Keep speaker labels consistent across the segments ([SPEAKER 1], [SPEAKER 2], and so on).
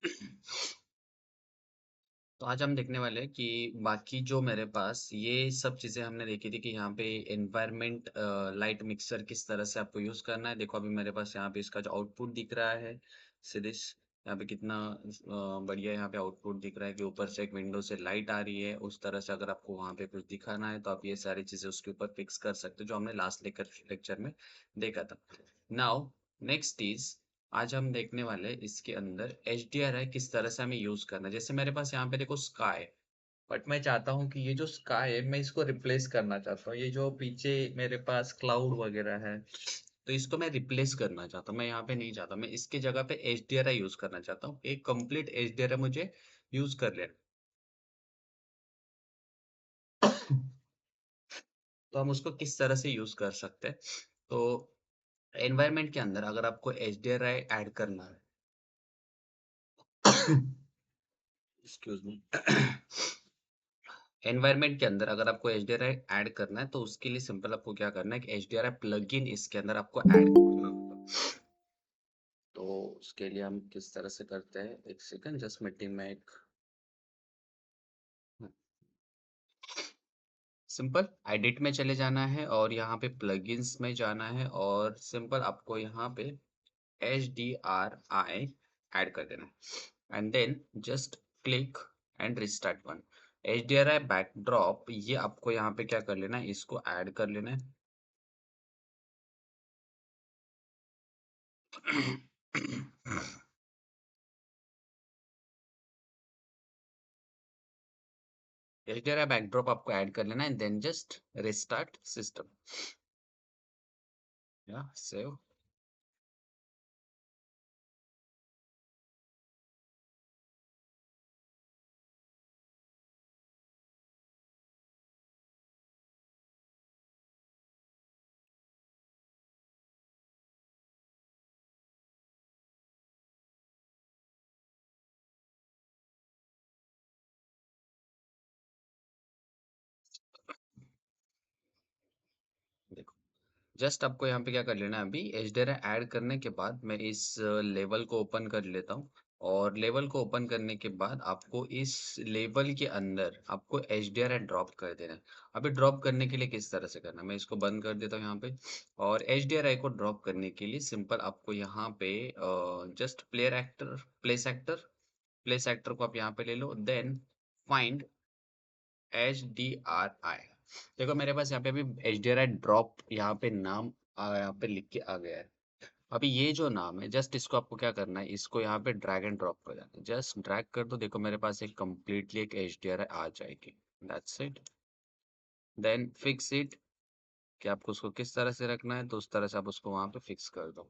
[SPEAKER 1] तो आज हम देखने वाले हैं कि बाकी जो मेरे पास ये सब चीज़ें हमने देखी थी कि यहाँ पे एनवायरनमेंट लाइट मिक्सर किस तरह से आपको यूज़ करना है। देखो अभी मेरे पास यहाँ पे इसका जो आउटपुट दिख रहा है सिरिश यहाँ पे कितना बढ़िया यहाँ पे आउटपुट दिख रहा है कि ऊपर से एक विंडो से लाइट आ रही है। उस तरह से अगर आपको वहाँ पे कुछ दिखाना है तो आप ये सारी चीज़ें उसके ऊपर फिक्स कर सकते हो जो हमने लास्ट लेक्चर में देखा था। नाउ नेक्स्ट इज आज हम देखने वाले हैं इसके अंदर HDRI किस तरह से हमें यूज करना है। जैसे मेरे पास यहाँ पे देखो स्काई, बट मैं चाहता हूँ कि ये जो स्काई है मैं इसको रिप्लेस करना चाहता हूँ। ये जो पीछे मेरे पास क्लाउड वगैरह है तो इसको मैं रिप्लेस करना चाहता हूँ। मैं यहाँ पे नहीं चाहता, मैं इसके जगह पे HDRI यूज करना चाहता हूँ। एक कंप्लीट HDRI मुझे यूज कर लेना। तो हम उसको किस तरह से यूज कर सकते हैं। तो एनवायरनमेंट के अंदर अगर आपको HDRI ऐड करना है एक्सक्यूज मी एनवायरनमेंट के अंदर अगर आपको HDRI ऐड करना है तो उसके लिए सिंपल आपको क्या करना है कि HDRI प्लगइन इसके अंदर आपको ऐड करना होगा। तो उसके लिए हम किस तरह से करते हैं, एक सेकंड जस्ट मीटिंग में एक सिंपल एडिट में चले जाना है और यहाँ पे प्लगइन्स में जाना है और सिंपल आपको यहाँ पे HDRI ऐड कर देना है and then just click and restart one. HDRI backdrop ये आपको यहाँ पे क्या कर लेना है, इसको ऐड कर लेना है। HDRI बैकड्रॉप आपको ऐड कर लेना है देन जस्ट रिस्टार्ट सिस्टम या सेव। देखो जस्ट आपको यहाँ पे क्या कर लेना है, अभी HDRI ऐड करने के बाद मैं इस लेवल को ओपन कर लेता हूँ और लेवल को ओपन करने के बाद आपको इस लेवल के अंदर आपको HDRI ड्रॉप कर देना है। अभी ड्रॉप करने के लिए किस तरह से करना है, मैं इसको बंद कर देता हूँ यहाँ पे। और HDRI को ड्रॉप करने के लिए सिंपल आपको यहाँ पे जस्ट प्लेस एक्टर को आप यहाँ पे ले लो देन फाइंड HDRI। देखो मेरे पास यहाँ पे अभी HDRI ड्रॉप यहाँ पे नाम यहाँ पे लिख के आ गया है। अभी ये जो नाम है जस्ट इसको आपको क्या करना है, इसको यहाँ पे ड्रैग एंड ड्रॉप कर देना है। जस्ट ड्रैग कर दो, देखो मेरे पास एक कम्प्लीटली एक HDRI आ जाएगी। That's it. Then fix it कि आपको उसको किस तरह से रखना है तो उस तरह से आप उसको वहां पे फिक्स कर दो।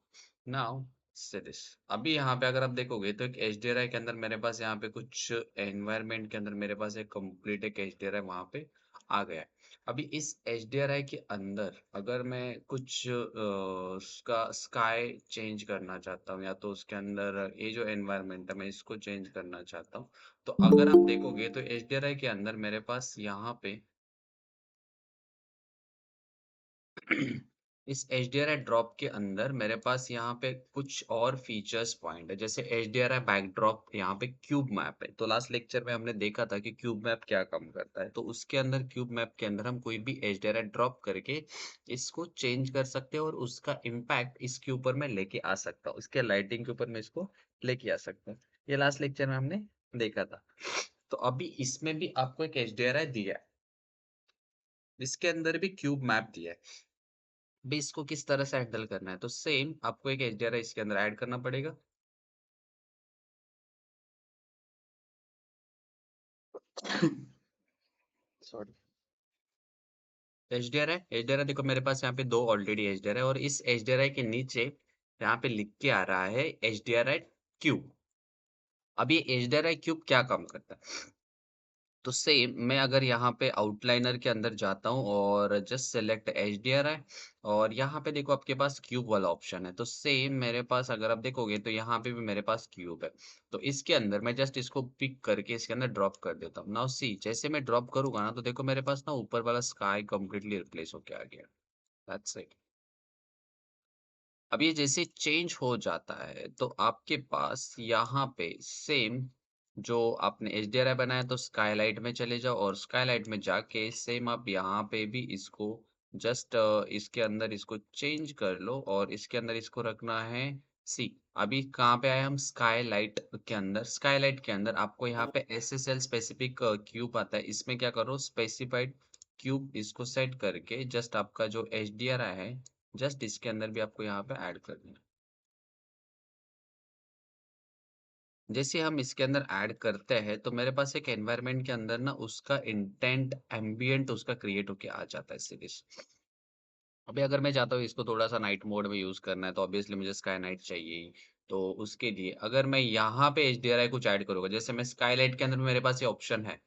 [SPEAKER 1] नाउ से दिस अभी यहाँ पे अगर आप देखोगे तो एक HDRI के अंदर मेरे पास यहाँ पे कुछ एनवायरनमेंट के अंदर मेरे पास एक कंप्लीट एक HDRI वहां पे आ गया है। अभी इस HDRI के अंदर अगर मैं कुछ उसका स्काई चेंज करना चाहता हूँ या तो उसके अंदर ये जो एनवायरनमेंट है मैं इसको चेंज करना चाहता हूँ, तो अगर आप देखोगे तो HDRI के अंदर मेरे पास यहाँ पे इस HDRI ड्रॉप के अंदर मेरे पास यहाँ पे कुछ और फीचर्स पॉइंट है। जैसे HDRI बैकड्रॉप यहाँ पे क्यूब मैप है। तो लास्ट लेक्चर में हमने देखा था कि क्यूब मैप क्या काम करता है। तो उसके अंदर क्यूब मैप के अंदर हम कोई भी HDRI ड्रॉप करके इसको चेंज कर सकते हैं और उसका इम्पैक्ट इसके ऊपर मैं लेके आ सकता हूँ, इसके लाइटिंग के ऊपर मैं इसको लेके आ सकता हूँ। ये लास्ट लेक्चर में हमने देखा था। तो अभी इसमें भी आपको एक HDRI दिया है, इसके अंदर भी क्यूब मैप दिया है। भी इसको किस तरह से हैंडल करना है, तो सेम आपको एक HDRI इसके अंदर ऐड करना पड़ेगा। सॉरी। HDRI देखो मेरे पास यहाँ पे दो ऑलरेडी HDRI और इस HDRI के नीचे यहाँ पे लिख के आ रहा है HDRI क्यूब। अब ये HDRI क्यूब क्या काम करता है, तो सेम मैं अगर यहाँ पे आउटलाइनर के अंदर जाता हूँ और जस्ट सेलेक्ट HDRI और यहाँ पे देखो आपके पास क्यूब वाला ऑप्शन है। तो सेम मेरे पास अगर आप देखोगे तो यहाँ पे भी मेरे पास क्यूब है। तो इसके अंदर मैं जस्ट इसको पिक करके इसके अंदर ड्रॉप कर देता हूँ। नाउ सी जैसे मैं ड्रॉप करूंगा ना तो देखो मेरे पास ना ऊपर वाला स्काई कंप्लीटली रिप्लेस होके आ गया। That's it. अब ये जैसे चेंज हो जाता है, तो आपके पास यहाँ पे सेम जो आपने एचडीआरआई बनाया तो स्काईलाइट में चले जाओ और स्काईलाइट में जाके सेम आप यहाँ पे भी इसको जस्ट इसके अंदर इसको चेंज कर लो और इसके अंदर इसको रखना है सी। अभी कहाँ पे आए हम स्काईलाइट के अंदर। स्काईलाइट के अंदर आपको यहाँ पे एसएसएल स्पेसिफिक क्यूब आता है। इसमें क्या करो स्पेसिफाइड क्यूब इसको सेट करके जस्ट आपका जो एचडीआरआई है जस्ट इसके अंदर भी आपको यहाँ पे ऐड करना है। जैसे हम इसके अंदर ऐड करते हैं तो मेरे पास एक एनवायरनमेंट के अंदर ना उसका इंटेंट एम्बिएंट उसका क्रिएट होके आ जाता है सीरीज। अभी अगर मैं चाहता हूँ इसको थोड़ा सा नाइट मोड में यूज करना है तो ऑब्वियसली मुझे स्काई नाइट चाहिए ही। तो उसके लिए अगर मैं यहाँ पे एच डी आर आई कुछ ऐड करूंगा जैसे मैं स्काईलाइट के अंदर मेरे पास ये ऑप्शन है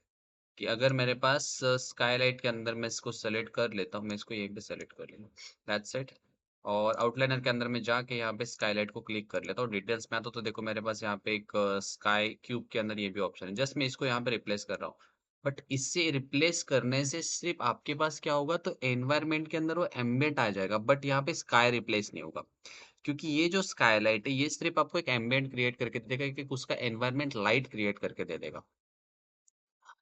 [SPEAKER 1] कि अगर मेरे पास स्काईलाइट के अंदर मैं इसको सेलेक्ट कर लेता हूँ, मैं इसको यहीं पे सेलेक्ट कर लेता हूँ, दैट्स इट। और आउटलाइनर के अंदर मैं जाके यहाँ पे स्काईलाइट को क्लिक कर लेता हूँ। डिटेल्स में आता हूँ तो देखो मेरे पास यहाँ पे एक स्काई क्यूब के अंदर ये भी ऑप्शन है। जस्ट मैं इसको यहाँ पे रिप्लेस कर रहा हूँ। बट इससे रिप्लेस करने से सिर्फ आपके पास क्या होगा तो एनवायरनमेंट के अंदर वो एम्बिएंट आ जाएगा बट यहाँ पे स्काई रिप्लेस नहीं होगा। क्योंकि ये जो स्काईलाइट है ये सिर्फ आपको एक एम्बिएंट क्रिएट करके दे देगा कि उसका एनवायरनमेंट लाइट क्रिएट करके दे देगा।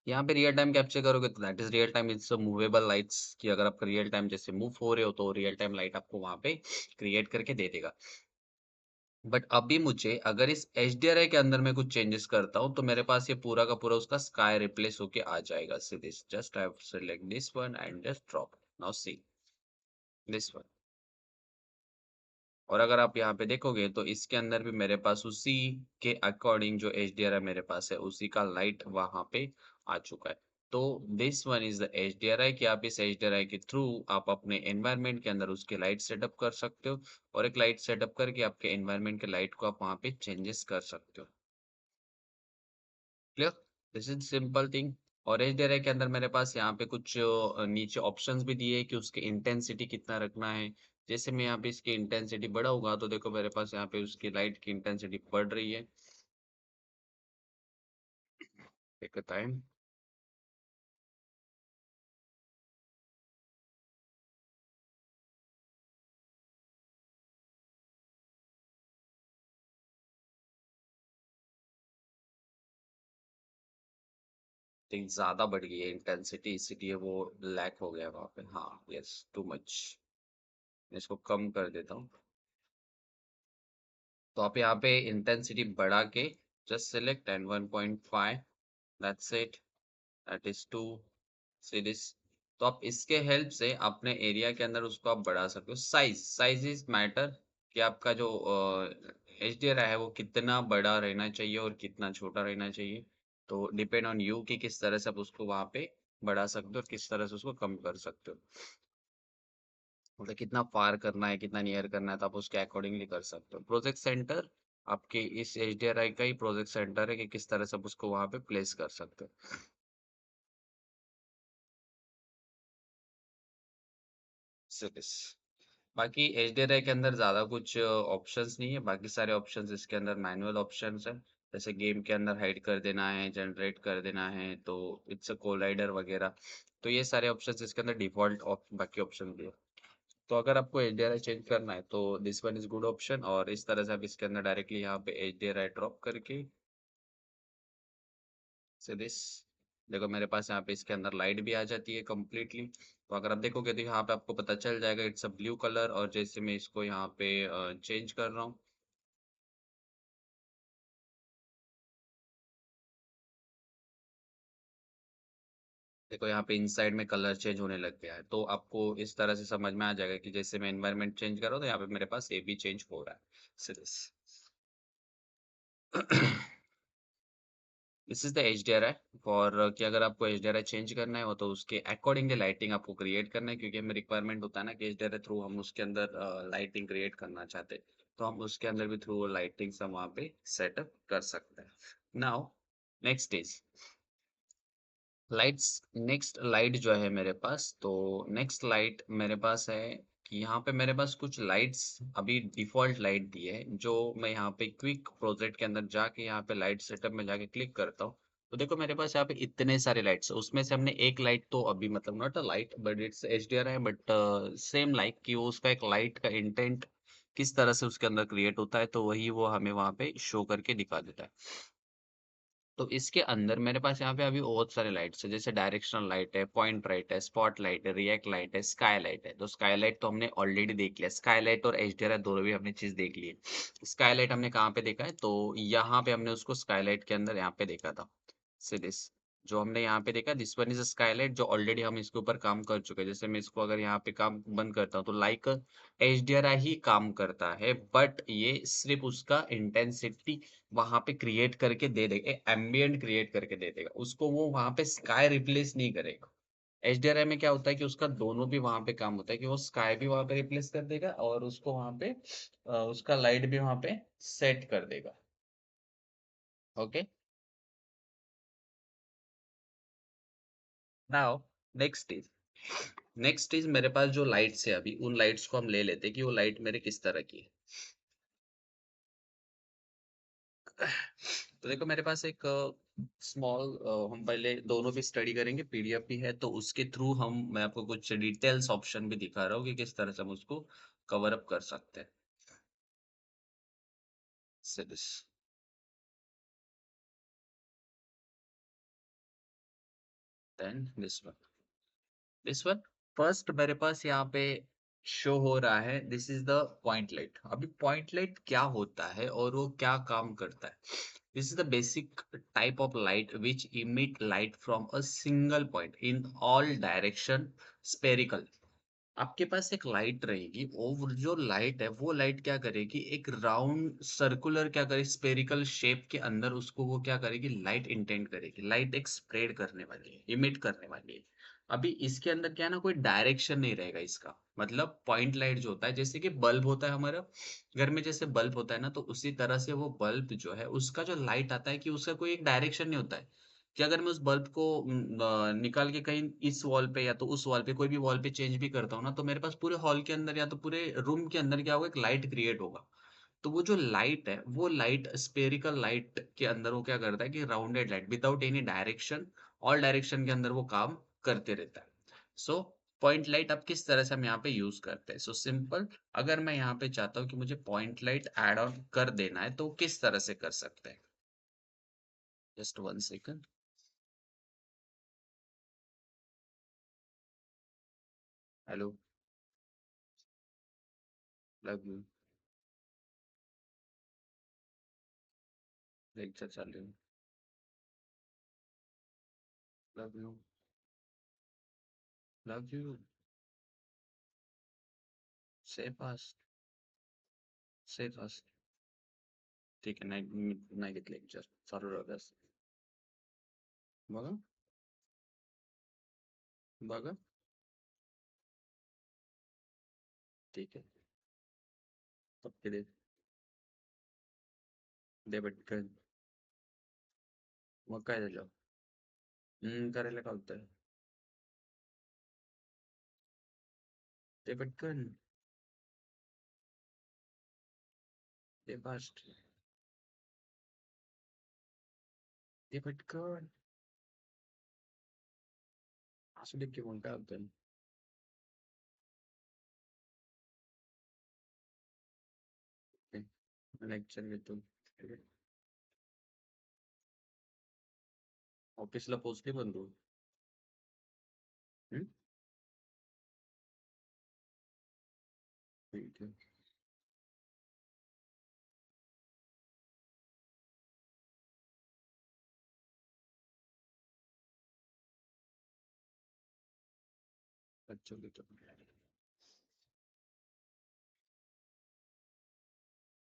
[SPEAKER 1] यहाँ पे रियल टाइम कैप्चर करोगे तो that is real time it's movable lights कि अगर आप रियल टाइम जैसे मूव हो रहे हो तो रियल टाइम लाइट आपको वहां पे क्रिएट करके दे देगा। बट अभी मुझे अगर इस एचडीआरआई के अंदर मैं कुछ चेंजेस करता हूँ तो मेरे पास ये पूरा का पूरा उसका स्काई रिप्लेस होके आ जाएगा। See this just I have select this one and just drop. Now see this one. और अगर आप यहाँ पे देखोगे तो इसके अंदर भी मेरे पास उसी के अकॉर्डिंग जो एचडीआरआई मेरे पास है उसी का लाइट वहां पे आ चुका है। तो दिस वन इज द एचडीआरआई कि आप इस एचडीआरआई के थ्रू आप अपने एनवायरनमेंट के अंदर उसके लाइट सेटअप कर सकते हो और एक लाइट सेटअप करके आपके एनवायरनमेंट के लाइट को आप वहां पे चेंजेस कर सकते हो। Clear? This is simple thing. और एचडीआरआई के अंदर मेरे पास यहाँ पे कुछ नीचे ऑप्शंस भी दिए हैं कि उसकी इंटेंसिटी कितना रखना है। जैसे मैं यहाँ पे इसकी इंटेंसिटी बढ़ाऊंगा तो देखो मेरे पास यहाँ पे उसकी लाइट की इंटेंसिटी बढ़ रही है। Take time. ज्यादा बढ़ गई है इंटेंसिटी इसीलिए वो लैक हो गया वहां पे। हाँ यस टू मच। इसको कम कर देता हूँ। तो आप यहाँ पे इंटेंसिटी बढ़ा के just select and 1.5 that's it. That is two series. तो आप इसके हेल्प से अपने एरिया के अंदर उसको आप बढ़ा सकते हो। साइज इज मैटर कि आपका जो एच डी आर है वो कितना बड़ा रहना चाहिए और कितना छोटा रहना चाहिए। तो डिपेंड ऑन यू कि किस तरह से आप उसको वहां पे बढ़ा सकते हो और किस तरह से उसको कम कर सकते हो। मतलब कितना फार करना है कितना नियर करना है तो आप उसके अकॉर्डिंगली कर सकते हो। प्रोजेक्ट सेंटर आपके इस एच डी आर आई का ही प्रोजेक्ट सेंटर है कि किस तरह से आप उसको वहां पे प्लेस कर सकते हो। सीरीज। बाकी एचडीआरआई के अंदर ज़्यादा कुछ ऑप्शंस नहीं है। बाकी सारे ऑप्शंस इसके अंदर मैनुअल ऑप्शंस हैं। जैसे गेम के अंदर हाइड कर देना है, जनरेट कर देना है, तो इट्स अ कोलाइडर वगैरह। तो ये सारे ऑप्शंस इसके अंदर डिफॉल्ट बाकी ऑप्शन भी है। तो अगर आपको एचडीआरआई चेंज करना है तो this one is good option. और इस तरह से आप इसके अंदर डायरेक्टली यहाँ पे एचडीआरआई ड्रॉप करके से दिस देखो मेरे पास यहाँ पे इसके अंदर लाइट भी आ जाती है कंप्लीटली। तो अगर आप देखोगे तो यहाँ पे आपको पता चल जाएगा इट्स अ ब्लू कलर। और जैसे मैं इसको यहाँ पे चेंज कर रहा हूँ देखो यहाँ पे इनसाइड में कलर चेंज होने लग गया है। तो आपको इस तरह से समझ में आ जाएगा कि जैसे मैं एनवायरनमेंट चेंज कर रहा हूँ तो यहाँ पे मेरे पास ये भी चेंज हो रहा है। Series. This is the H D R I for कि अगर आपको H D R I change करना है वो तो उसके अकॉर्डिंगली लाइटिंग आपको क्रिएट करना है। क्योंकि हमें रिक्वायरमेंट होता है ना कि एच डी आर आई थ्रू हम उसके अंदर लाइटिंग क्रिएट करना चाहते हैं। तो हम उसके अंदर भी थ्रू लाइटिंग हम वहाँ पे सेटअप कर सकते हैं। Now next is lights. Next light जो है मेरे पास तो नेक्स्ट लाइट मेरे पास है कि यहाँ पे मेरे पास कुछ लाइट्स अभी डिफॉल्ट लाइट दी है जो मैं यहाँ पे क्विक प्रोजेक्ट के अंदर जाके यहाँ पे लाइट सेटअप में जाके क्लिक करता हूँ। तो देखो मेरे पास यहाँ पे इतने सारे लाइट्स है उसमें से हमने एक लाइट तो अभी मतलब not a light but it's H D R है बट सेम लाइक कि वो उसका एक लाइट का इंटेंट किस तरह से उसके अंदर क्रिएट होता है, तो वही वो हमें वहाँ पे शो करके दिखा देता है। तो इसके अंदर मेरे पास यहाँ पे अभी बहुत सारे लाइट्स है, जैसे डायरेक्शनल लाइट है, पॉइंट लाइट है, स्पॉट लाइट है, रिएक्ट लाइट है, स्काई लाइट है। तो स्काई लाइट तो हमने ऑलरेडी देख लिया, स्काई लाइट और एचडीआर दोनों भी हमने चीज देख ली है। स्काई लाइट हमने कहाँ पे देखा है, तो यहाँ पे हमने उसको स्काई लाइट के अंदर यहाँ पे देखा था। सी दिस जो हमने यहाँ पे देखा, this one is sky light, जो ऑलरेडी हम इसके ऊपर काम कर चुके हैं। जैसे मैं इसको अगर यहाँ पे काम बंद करता हूँ, तो लाइक एचडीआर ही काम करता है, बट ये सिर्फ उसका इंटेंसिटी वहाँ पे क्रिएट करके दे देगा, एक एम्बिएंट क्रिएट करके दे देगा। उसको वो वहाँ पे स्काई रिप्लेस नहीं करेगा। एचडीआरआई में क्या होता है कि उसका दोनों भी वहाँ पे काम होता है कि वो स्काई भी वहाँ पे रिप्लेस कर देगा और उसको वहाँ पे उसका लाइट भी वहाँ पे सेट कर देगा। ओके, नाउ नेक्स्ट इज मेरे पास जो लाइट्स है, अभी उन लाइट्स को हम ले लेते हैं कि वो लाइट मेरे किस तरह की है। तो देखो मेरे पास एक स्मॉल, हम पहले दोनों भी स्टडी करेंगे, पीडीएफ भी है, तो उसके थ्रू हम मैं आपको कुछ डिटेल्स ऑप्शन भी दिखा रहा हूँ कि किस तरह से हम उसको कवर अप कर सकते हैं। Say this then this one first मेरे पास यहाँ पे शो हो रहा है, this is the point light. अभी पॉइंट लाइट क्या होता है और वो क्या काम करता है? This is the basic type of light which emit light from a single point in all direction, spherical। आपके पास एक लाइट रहेगी, और जो लाइट है वो लाइट क्या करेगी, एक राउंड सर्कुलर क्या करेगी, स्पेरिकल शेप के अंदर उसको वो क्या करेगी, लाइट इंटेंड करेगी। लाइट एक स्प्रेड करने वाली है, इमिट करने वाली है। अभी इसके अंदर क्या है ना, कोई डायरेक्शन नहीं रहेगा इसका। मतलब पॉइंट लाइट जो होता है, जैसे कि बल्ब होता है हमारा घर में, जैसे बल्ब होता है ना, तो उसी तरह से वो बल्ब जो है उसका जो लाइट आता है कि उसका कोई एक डायरेक्शन नहीं होता है। कि अगर मैं उस बल्ब को निकाल के कहीं इस वॉल पे या तो उस वॉल पे, कोई भी वॉल पे चेंज भी करता हूँ ना, तो मेरे पास पूरे हॉल के अंदर या तो पूरे रूम के अंदर क्या होगा, एक लाइट क्रिएट होगा। तो वो जो लाइट है, वो लाइट स्पेरिकल लाइट के अंदर वो क्या करता है कि rounded light without any direction, all direction के अंदर वो काम करते रहता है। सो पॉइंट लाइट अब किस तरह से हम यहाँ पे यूज करते हैं, सो सिंपल। अगर मैं यहाँ पे चाहता हूँ कि मुझे पॉइंट लाइट ऐड ऑन कर देना है, तो किस तरह से कर सकते हैं? Just one second. Hello, love you, lecture चल रही हूँ, लव यू, लव यू, से फास्ट, से फास्ट। ठीक है, नाही नाही घेत लेक्चर, चालू राहू द्यास. बघा, बघा, ठीक आहे. पप्पी दे, दे पटकन. मग काय झालं? करायला काय होतंय? दे पटकन, दे फास्ट, दे पटकन. असू दे की मग काय होतंय? लेक्चर घेतो. ठीक आहे. ऑफिसला पोहोचली पण तू? हं? ठीक आहे. अच्छा घेतो.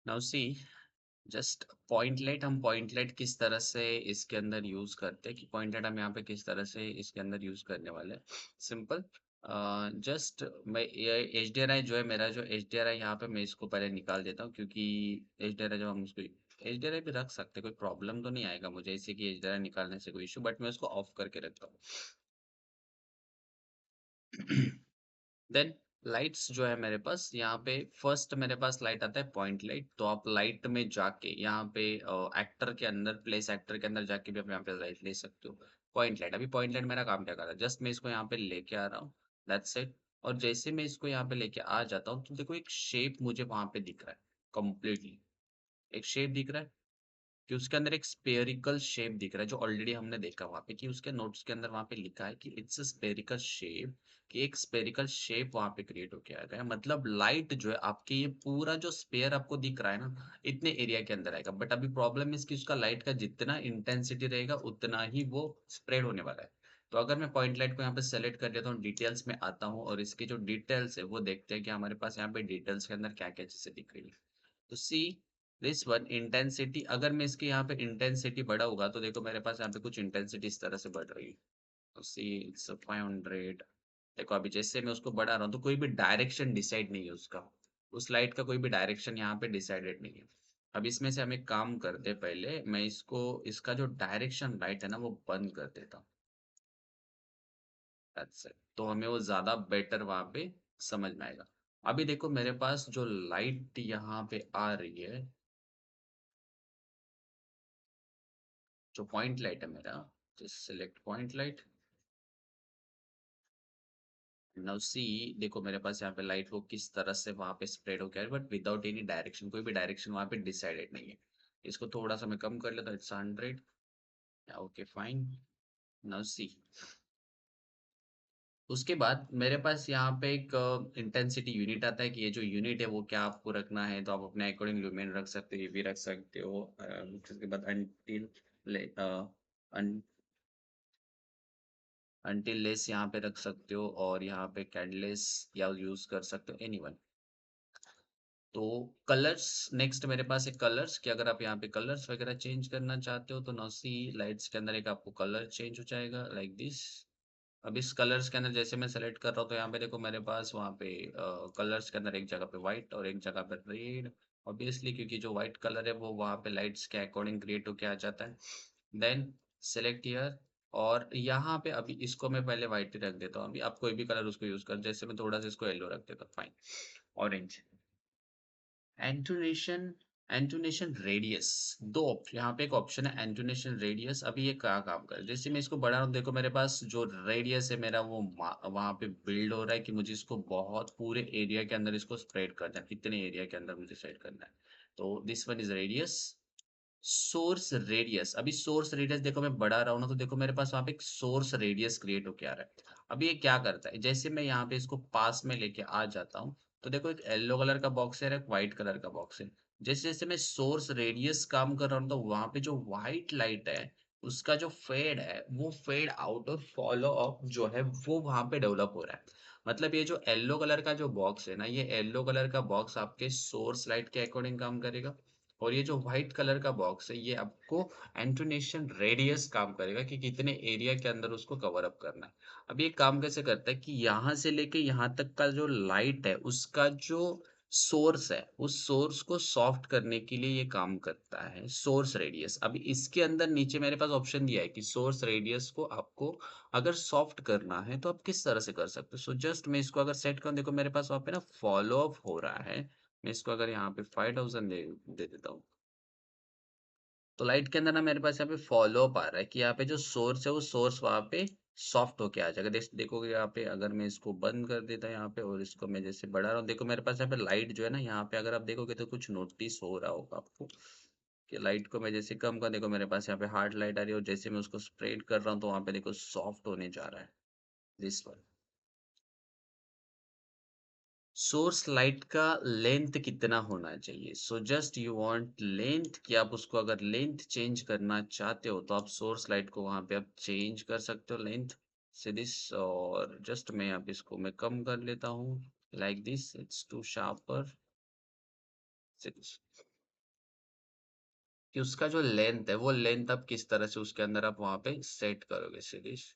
[SPEAKER 1] Now see, just point light, हम पॉइंट लाइट किस तरह से इसके अंदर यूज करते हैं, कि पॉइंट लाइट हम यहाँ पे किस तरह से इसके अंदर यूज करने वाले हैं। सिंपल, जस्ट मैं एच डी आर आई जो है मेरा, जो एच डी आर आई यहाँ पे मैं इसको पहले निकाल देता हूँ, क्योंकि एच डी आर आई जब हम उसको एच डी आर आई भी रख सकते हैं, कोई प्रॉब्लम तो नहीं आएगा मुझे इससे कि एच डी आर आई निकालने से कोई इशू, बट मैं उसको ऑफ करके रखता हूँ। देन लाइट्स जो है मेरे पास यहाँ पे, फर्स्ट मेरे पास लाइट आता है पॉइंट लाइट। तो आप लाइट में जाके यहाँ पे एक्टर के अंदर, प्लेस एक्टर के अंदर जाके भी आप यहाँ पे लाइट ले सकते हो। पॉइंट लाइट, अभी पॉइंट लाइट मेरा काम क्या कर रहा है, जस्ट मैं इसको यहाँ पे लेके आ रहा हूँ, दैट्स इट। और जैसे मैं इसको यहाँ पे लेके आ जाता हूँ, तो देखो एक शेप मुझे वहाँ पे दिख रहा है, कंप्लीटली। एक शेप दिख रहा है कि उसके अंदर एक स्फेरिकल शेप दिख रहा है, जो ऑलरेडी हमने देखा वहाँ पे कि उसके नोट्स के अंदर वहाँ पे लिखा है कि इट्स अ स्फेरिकल शेप, कि एक स्फेरिकल शेप वहाँ पे क्रिएट होके आएगा। मतलब लाइट जो है आपके ये पूरा जो स्फेयर आपको दिख रहा है ना, इतने एरिया के अंदर आएगा। बट अभी प्रॉब्लम इस कि उसका लाइट का जितना इंटेंसिटी रहेगा उतना ही वो स्प्रेड होने वाला है। तो अगर मैं पॉइंट लाइट को यहाँ पे सेलेक्ट कर लेता हूँ, डिटेल्स में आता हूँ और इसकी जो डिटेल्स है वो देखते हैं कि हमारे पास यहाँ पे डिटेल्स के अंदर क्या क्या चीजें दिख रही है। तो सी दिस वन इंटेंसिटी, अगर मैं इसके यहाँ पे इंटेंसिटी बढ़ाऊंगा तो देखो मेरे पास यहाँ पे कुछ इंटेंसिटी इस तरह से बढ़ रही है। तो सी इट्स 500। देखो अभी जैसे मैं उसको बढ़ा रहा हूँ तो कोई भी डायरेक्शन डिसाइड नहीं है उसका, उस लाइट का कोई भी डायरेक्शन यहाँ पे डिसाइडेड नहीं है। अब इसमें से हम एक काम करते हैं, पहले मैं इसको, इसका जो डायरेक्शन लाइट है ना वो बंद कर देता हूँ। That's it। तो हमें वो ज्यादा बेटर वहां पे समझ में आएगा। अभी देखो मेरे पास जो लाइट यहाँ पे आ रही है, जो पॉइंट लाइट है मेरा, just select point light. Now see, देखो मेरे पास यहाँ पे लाइट वो किस तरह से वहां पे स्प्रेड हो गया है, बट विदाउट एनी डायरेक्शन, कोई भी डायरेक्शन वहां पे डिसाइडेड नहीं है। इसको थोड़ा सा मैं कम कर लेता हूँ, it's 100। Okay fine. Now see, उसके बाद मेरे पास यहाँ पे एक इंटेंसिटी यूनिट आता है कि ये जो यूनिट है वो क्या आपको रखना है, तो आप अपने अकॉर्डिंग ल्यूमेन रख सकते हो, ये भी रख सकते हो। उसके बाद अनटिल लेस यहाँ पे रख सकते हो, और यहाँ पे कैडलेस या यूज कर सकते हो, एनीवन। तो कलर्स, नेक्स्ट मेरे पास एक कलर्स, कि अगर आप यहाँ पे कलर्स वगैरह चेंज करना चाहते हो तो नौसी लाइट्स के अंदर एक आपको कलर चेंज हो जाएगा लाइक दिस। अब इस कलर्स के अंदर जैसे मैं सेलेक्ट कर रहा हूँ तो यहाँ पे देखो मेरे पास वहाँ पे कलर्स के अंदर एक जगह पे व्हाइट और एक जगह पे रेड। ऑब्वियसली क्योंकि जो व्हाइट कलर है वो वहाँ पे लाइट्स के अकॉर्डिंग क्रिएट होके आ जाता है। देन सेलेक्ट हियर, और यहाँ पे अभी इसको मैं पहले व्हाइट ही रख देता हूँ। अभी आप कोई भी कलर उसको यूज कर, जैसे मैं थोड़ा सा इसको येलो रख देता हूँ, फाइन। ऑरेंज। एंटोनेशन, एंटोनेशन रेडियस, दो यहाँ पे एक ऑप्शन है एंटोनेशन रेडियस। अभी ये क्या काम कर, जैसे मैं इसको बढ़ा रहा हूँ, देखो मेरे पास जो रेडियस है मेरा वो वहां पे बिल्ड हो रहा है कि मुझे इसको बहुत पूरे एरिया के अंदर इसको स्प्रेड करना है, कितने एरिया के अंदर मुझे सेट करना है। तो this one is radius. Source radius, अभी सोर्स रेडियस देखो मैं बढ़ा रहा हूँ ना, तो देखो मेरे पास वहां पे एक सोर्स रेडियस क्रिएट होके आ रहा है। अभी ये क्या करता है, जैसे मैं यहाँ पे इसको पास में लेके आ जाता हूँ, तो देखो एक येलो कलर का बॉक्स है और एक व्हाइट कलर का बॉक्स है। जैसे जैसे मैं सोर्स रेडियस काम कर रहा हूँ तो वहां पे जो व्हाइट लाइट है उसका जो फेड है वो फेड आउट और फॉलो अप जो है वो वहां पे डेवलप हो रहा है। मतलब ये जो येलो कलर का जो बॉक्स है ना, ये येलो कलर का बॉक्स आपके सोर्स लाइट के अकॉर्डिंग काम करेगा, और ये जो व्हाइट कलर का बॉक्स है ये आपको एंटोनेशन रेडियस काम करेगा कि कितने एरिया के अंदर उसको कवर अप करना है। अब ये काम कैसे करता है कि यहाँ से लेके यहाँ तक का जो लाइट है उसका जो सोर्स है, उस सोर्स को सॉफ्ट करने के लिए ये काम करता है सोर्स रेडियस। अभी इसके अंदर नीचे मेरे पास ऑप्शन दिया है कि सोर्स रेडियस को आपको अगर सॉफ्ट करना है तो आप किस तरह से कर सकते हो। सो जस्ट मैं इसको अगर सेट करूँ, देखो मेरे पास वहाँ पे ना फॉलो अप हो रहा है। मैं इसको अगर यहाँ पे 5000 दे देता हूँ, तो लाइट के अंदर ना मेरे पास यहाँ पे फॉलो अप आ रहा है कि यहाँ पे जो सोर्स है वो सोर्स वहाँ पे सॉफ्ट होके आ जाएगा। देखोगे यहाँ पे, अगर मैं इसको बंद कर देता हूँ यहाँ पे और इसको मैं जैसे बढ़ा रहा हूँ, देखो मेरे पास यहाँ पे लाइट जो है ना, यहाँ पे अगर आप देखोगे तो कुछ नोटिस हो रहा होगा आपको कि लाइट को मैं जैसे कम कर, देखो मेरे पास यहाँ पे हार्ड लाइट आ रही है, और जैसे मैं उसको स्प्रेड कर रहा हूँ तो वहाँ पे देखो सॉफ्ट होने जा रहा है दिस वन। सोर्स लाइट का लेंथ कितना होना चाहिए, so just you want length, कि आप उसको अगर लेंथ चेंज करना चाहते हो तो आप सोर्स लाइट को वहां पे आप चेंज कर सकते हो लेंथ से दिस। और जस्ट मैं अब इसको मैं कम कर लेता हूँ like this, it's too sharper say this, कि उसका जो लेंथ है वो लेंथ आप किस तरह से उसके अंदर आप वहां पे सेट करोगे से दिस।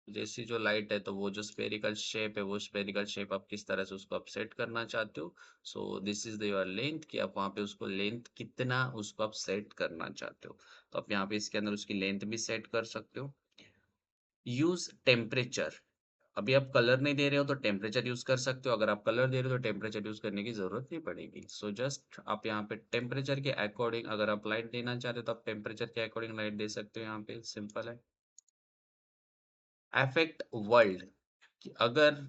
[SPEAKER 1] जैसी जो लाइट है तो वो जो स्पेरिकल शेप है वो स्पेरिकल शेप आप किस तरह से उसको आप सेट करना चाहते हो। So this is your length, कि आप वहाँ पे उसको लेंथ कितना उसको आप सेट करना चाहते हो, तो आप यहाँ पे इसके अंदर उसकी लेंथ भी सेट कर सकते हो। यूज टेम्परेचर, अभी आप कलर नहीं दे रहे हो तो टेम्परेचर यूज कर सकते हो, अगर आप कलर दे रहे हो तो टेम्परेचर यूज करने की जरूरत नहीं पड़ेगी। सो जस्ट आप यहाँ पे टेम्परेचर के अकॉर्डिंग अगर आप लाइट देना चाहते हो तो आप टेम्परेचर के अकॉर्डिंग लाइट दे सकते हो, यहाँ पे सिंपल है। अफेक्ट वर्ल्ड, कि अगर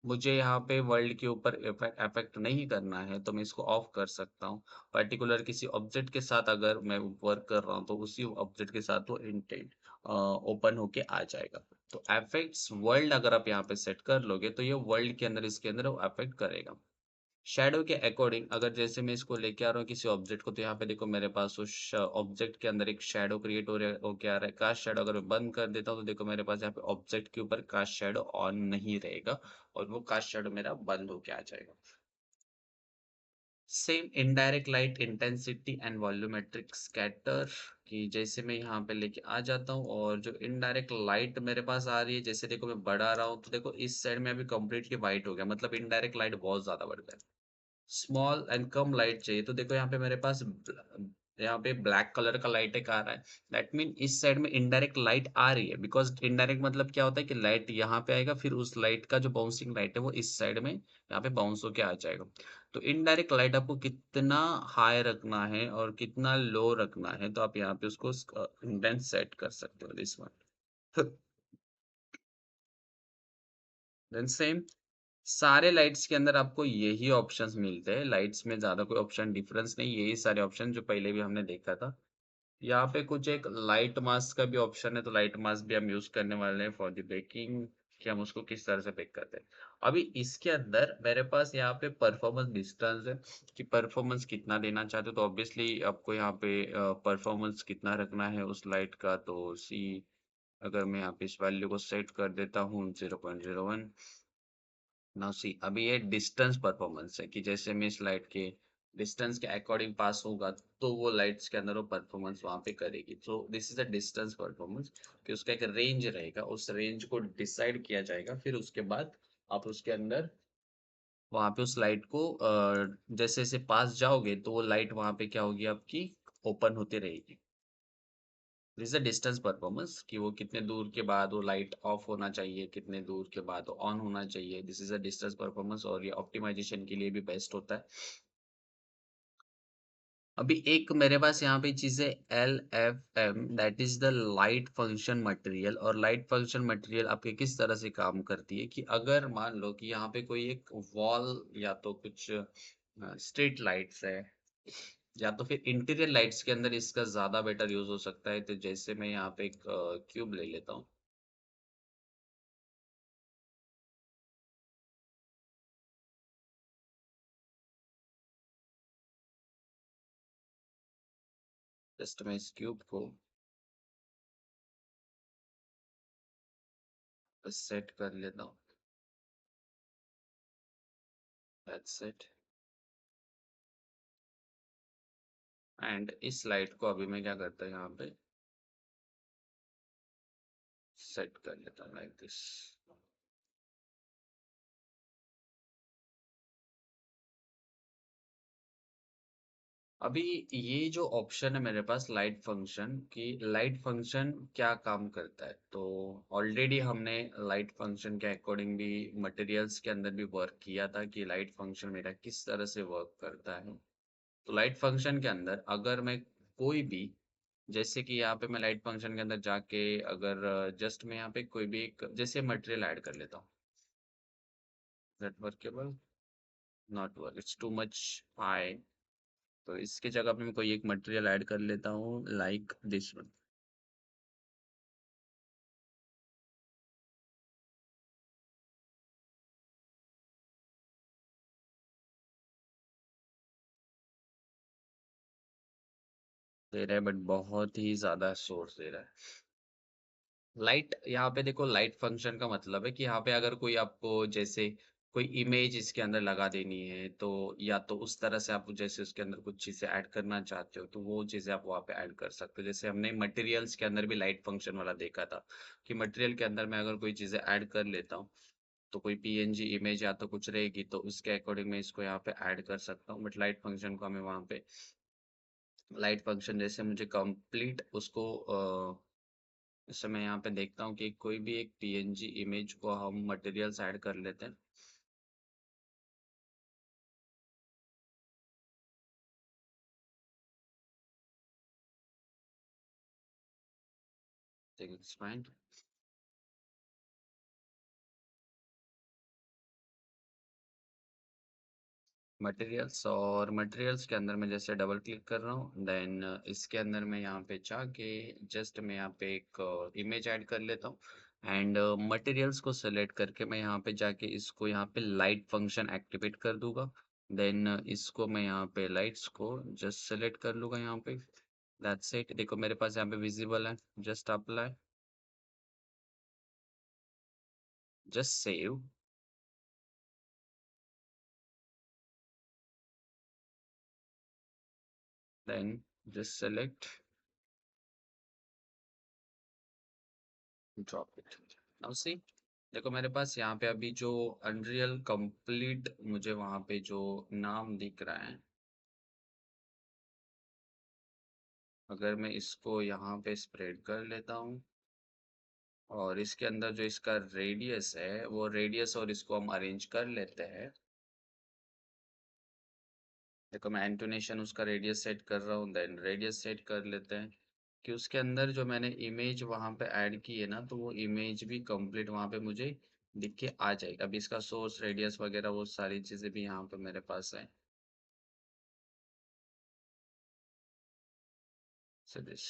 [SPEAKER 1] मुझे यहाँ पे वर्ल्ड के ऊपर अफेक्ट नहीं करना है तो मैं इसको ऑफ कर सकता हूँ। पर्टिकुलर किसी ऑब्जेक्ट के साथ अगर मैं वर्क कर रहा हूँ तो उसी ऑब्जेक्ट के साथ वो इंटेंट ओपन होके आ जाएगा। तो अफेक्ट्स वर्ल्ड अगर आप यहाँ पे सेट कर लोगे तो ये वर्ल्ड के अंदर इसके अंदर वो अफेक्ट करेगा। शैडो के अकॉर्डिंग अगर जैसे मैं इसको लेके आ रहा हूँ किसी ऑब्जेक्ट को तो यहाँ पे देखो मेरे पास उस ऑब्जेक्ट के अंदर एक शैडो क्रिएट होके आ रहा है। कास्ट शैडो अगर मैं बंद कर देता हूँ तो देखो मेरे पास यहाँ पे ऑब्जेक्ट के ऊपर कास्ट शैडो ऑन नहीं रहेगा और वो कास्ट शैडो मेरा बंद होके आ जाएगा। Same indirect light intensity and volumetric scatter कि जैसे मैं यहाँ पे लेके आ जाता हूँ और जो इनडायरेक्ट लाइट मेरे पास आ रही है जैसे देखो मैं बढ़ा रहा हूँ तो देखो इस साइड में अभी कंप्लीटली व्हाइट हो गया मतलब इनडायरेक्ट लाइट बहुत ज्यादा बढ़ गया। स्मॉल एंड कम लाइट चाहिए तो देखो यहाँ पे मेरे पास यहाँ पे ब्लैक कलर का लाइट एक आ रहा है। दैट मीन इस साइड में इनडायरेक्ट लाइट आ रही है बिकॉज इनडायरेक्ट मतलब क्या होता है कि लाइट यहाँ पे आएगा फिर उस लाइट का जो बाउंसिंग लाइट है वो इस साइड में यहाँ पे बाउंस होके आ जाएगा। तो इनडायरेक्ट लाइट आपको कितना हाई रखना है और कितना लो रखना है तो आप यहाँ पे उसको इंटेंस सेट कर सकते हो दिस वन। देन सेम सारे लाइट्स के अंदर आपको यही ऑप्शंस मिलते हैं। लाइट्स में ज़्यादा कोई ऑप्शन डिफरेंस नहीं, यही सारे ऑप्शन जो पहले भी हमने देखा था। यहाँ पे कुछ एक लाइट मास्क का भी ऑप्शन है, तो लाइट मास्क भी हम यूज़ करने वाले हैं फॉर द बेकिंग कि हम उसको किस तरह से बेक करते हैं। अभी इसके अंदर मेरे पास यहाँ पे परफॉर्मेंस डिस्टेंस है कि परफॉर्मेंस कितना देना चाहते हो, तो ऑब्वियसली आपको यहाँ पे परफॉर्मेंस कितना रखना है उस लाइट का, तो सी अगर मैं यहाँ पे इस वैल्यू को सेट कर देता हूँ 0.01। नाउ सी अभी ये डिस्टेंस परफॉर्मेंस है कि जैसे मैं इस लाइट के डिस्टेंस के अकॉर्डिंग पास होगा तो वो लाइट्स के अंदर वो परफॉर्मेंस वहां पे करेगी। So this is a distance performance कि उसका एक रेंज रहेगा, उस रेंज को डिसाइड किया जाएगा फिर उसके बाद आप उसके अंदर वहां पे उस लाइट को जैसे जैसे पास जाओगे तो वो लाइट वहां पे क्या होगी आपकी ओपन होती रहेगी। This is a distance performance कि वो कितने दूर के बाद वो लाइट ऑफ होना चाहिए, कितने दूर के बाद ऑन होना चाहिए। This is a distance performance और ये ऑप्टिमाइजेशन के लिए भी बेस्ट होता है। अभी एक मेरे पास यहाँ पे चीज है LFM that is the light function material. और लाइट फंक्शन मटेरियल आपके किस तरह से काम करती है कि अगर मान लो कि यहाँ पे कोई एक वॉल या तो कुछ स्ट्रीट लाइट्स है या तो फिर इंटीरियर लाइट्स के अंदर इसका ज्यादा बेटर यूज हो सकता है। तो जैसे मैं यहाँ पे एक क्यूब ले लेता हूँ। जस्ट मैं इस क्यूब को सेट कर लेता हूँ। That's it. एंड इस लाइट को अभी मैं क्या करता हूँ यहाँ पे सेट कर लेता हूँ लाइक दिस। अभी ये जो ऑप्शन है मेरे पास लाइट फंक्शन की, लाइट फंक्शन क्या काम करता है तो ऑलरेडी हमने लाइट फंक्शन के अकॉर्डिंग भी मटेरियल्स के अंदर भी वर्क किया था कि लाइट फंक्शन मेरा किस तरह से वर्क करता है। तो लाइट फंक्शन के अंदर अगर मैं कोई भी जैसे कि यहाँ पे मैं लाइट फंक्शन के अंदर जाके अगर जस्ट मैं यहाँ पे कोई भी एक जैसे मटेरियल ऐड कर लेता हूँ। That workable not work, it's too much high. तो इसके जगह पे मैं कोई एक मटेरियल ऐड कर लेता हूँ लाइक दिस वन। दे रहा है बट बहुत ही ज्यादा सोर्स दे रहा है। लाइट यहाँ पे देखो लाइट फंक्शन का मतलब है कि यहाँ पे अगर कोई आपको जैसे कोई इमेज इसके अंदर लगा देनी है तो या तो उस तरह से आप जैसे उसके अंदर कुछ चीजें ऐड करना चाहते हो तो वो चीजें आप वहाँ पे ऐड कर सकते हो। जैसे हमने मटेरियल्स के अंदर भी लाइट फंक्शन वाला देखा था कि मटेरियल के अंदर मैं अगर कोई चीजें ऐड कर लेता हूँ तो कोई PNG इमेज या तो कुछ रहेगी तो उसके अकॉर्डिंग मैं इसको यहाँ पे ऐड कर सकता हूँ। बट लाइट फंक्शन को हमें वहाँ पे लाइट फंक्शन जैसे मुझे कंप्लीट उसको जैसे मैं यहाँ पे देखता हूँ कि कोई भी एक PNG इमेज को हम मटेरियल्स ऐड कर लेते हैं। It's fine. मटेरियल्स और मटेरियल्स के अंदर मैं जैसे डबल क्लिक कर रहा हूँ, देन इसके अंदर मैं यहाँ पे जाके जस्ट मैं यहाँ पे एक इमेज ऐड कर लेता हूँ एंड मटेरियल्स को सेलेक्ट करके मैं यहाँ पे जाके इसको यहाँ पे लाइट फंक्शन एक्टिवेट कर दूंगा। देन इसको मैं यहाँ पे लाइट्स को जस्ट सेलेक्ट कर लूंगा यहाँ पे। That's it. देखो मेरे पास यहाँ पे विजिबल है। Just apply, just save, then just select, drop it. Now see, देखो मेरे पास यहाँ पे अभी जो अनरियल कंप्लीट मुझे वहां पे जो नाम दिख रहा है, अगर मैं इसको यहाँ पे स्प्रेड कर लेता हूँ और इसके अंदर जो इसका रेडियस है वो रेडियस और इसको हम अरेंज कर लेते हैं। देखो मैं इंटोनेशन उसका रेडियस सेट कर रहा हूँ, देन रेडियस सेट कर लेते हैं कि उसके अंदर जो मैंने इमेज वहां पे ऐड की है ना, तो वो इमेज भी कंप्लीट वहां पे मुझे दिख के आ जाएगा। अभी इसका सोर्स रेडियस वगैरह वो सारी चीजें भी यहाँ पे मेरे पास है। So this,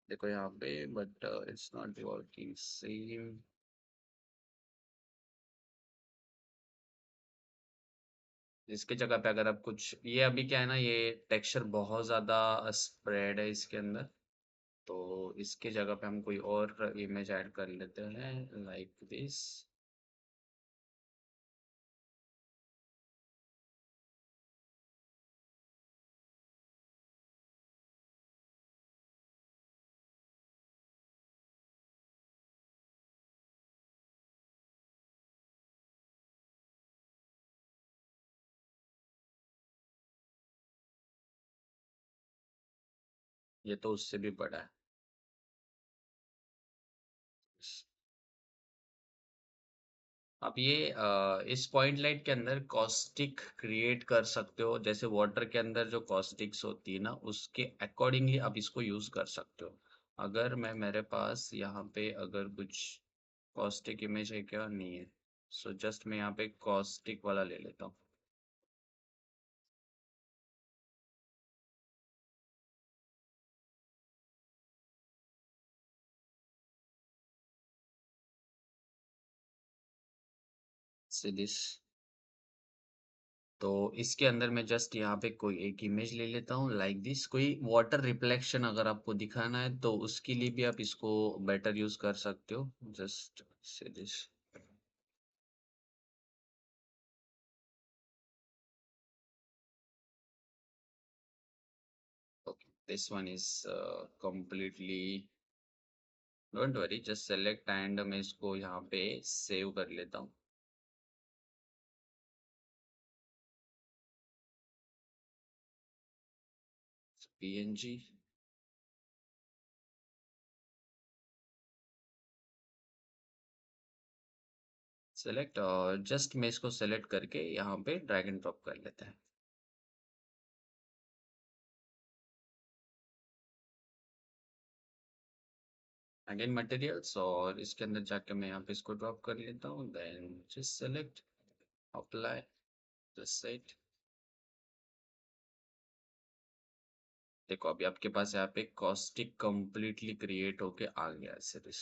[SPEAKER 1] देखो यहाँ पे but it's not working same. इसके जगह पे अगर आप कुछ, ये अभी क्या है ना, ये टेक्सचर बहुत ज्यादा स्प्रेड है इसके अंदर, तो इसके जगह पे हम कोई और इमेज ऐड कर लेते हैं लाइक दिस। ये तो उससे भी बड़ा है। अब ये इस पॉइंट लाइट के अंदर कॉस्टिक क्रिएट कर सकते हो, जैसे वाटर के अंदर जो कॉस्टिक्स होती है ना, उसके अकॉर्डिंगली आप इसको यूज कर सकते हो। अगर मैं, मेरे पास यहाँ पे अगर कुछ कॉस्टिक इमेज है क्या, नहीं है, सो जस्ट मैं यहाँ पे कॉस्टिक वाला ले लेता हूँ। से दिस, तो इसके अंदर मैं जस्ट यहाँ पे कोई एक इमेज ले लेता हूँ लाइक दिस। कोई वाटर रिफ्लेक्शन अगर आपको दिखाना है तो उसके लिए भी आप इसको बेटर यूज कर सकते हो। Just say this, okay, this one is completely, don't worry, just select and मैं इसको यहाँ पे सेव कर लेता हूँ। png, सेलेक्ट, और जस्ट मैं इसको सेलेक्ट करके यहाँ पे ड्रैग एंड ड्रॉप कर लेते हैं। अगेन मटेरियल्स, और इसके अंदर जाके मैं यहाँ पे इसको ड्रॉप कर लेता हूँ, then just select, apply, just set. देखो अभी आपके पास यहाँ पे कॉस्टिक कंप्लीटली क्रिएट होके आ गया है सीरीज।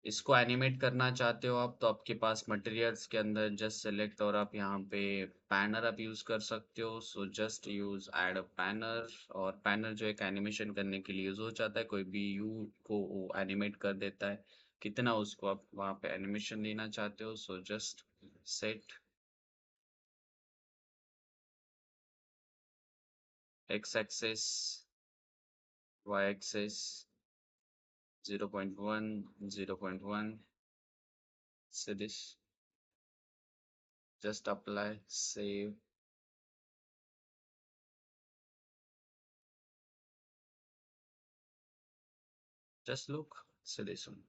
[SPEAKER 1] इसको एनिमेट करना चाहते हो आप, तो आपके पास मटेरियल्स के अंदर जस्ट सेलेक्ट, और आप यहाँ पे पैनर आप यूज कर सकते हो। So just use add a panel, और पैनर जो एक एनिमेशन करने के लिए यूज हो जाता है, कोई भी यू को वो एनिमेट कर देता है, कितना उसको आप वहाँ पे एनिमेशन देना चाहते हो। So just set X axis, Y axis, 0.1, 0.1, say this, just apply, save, just look, say this one।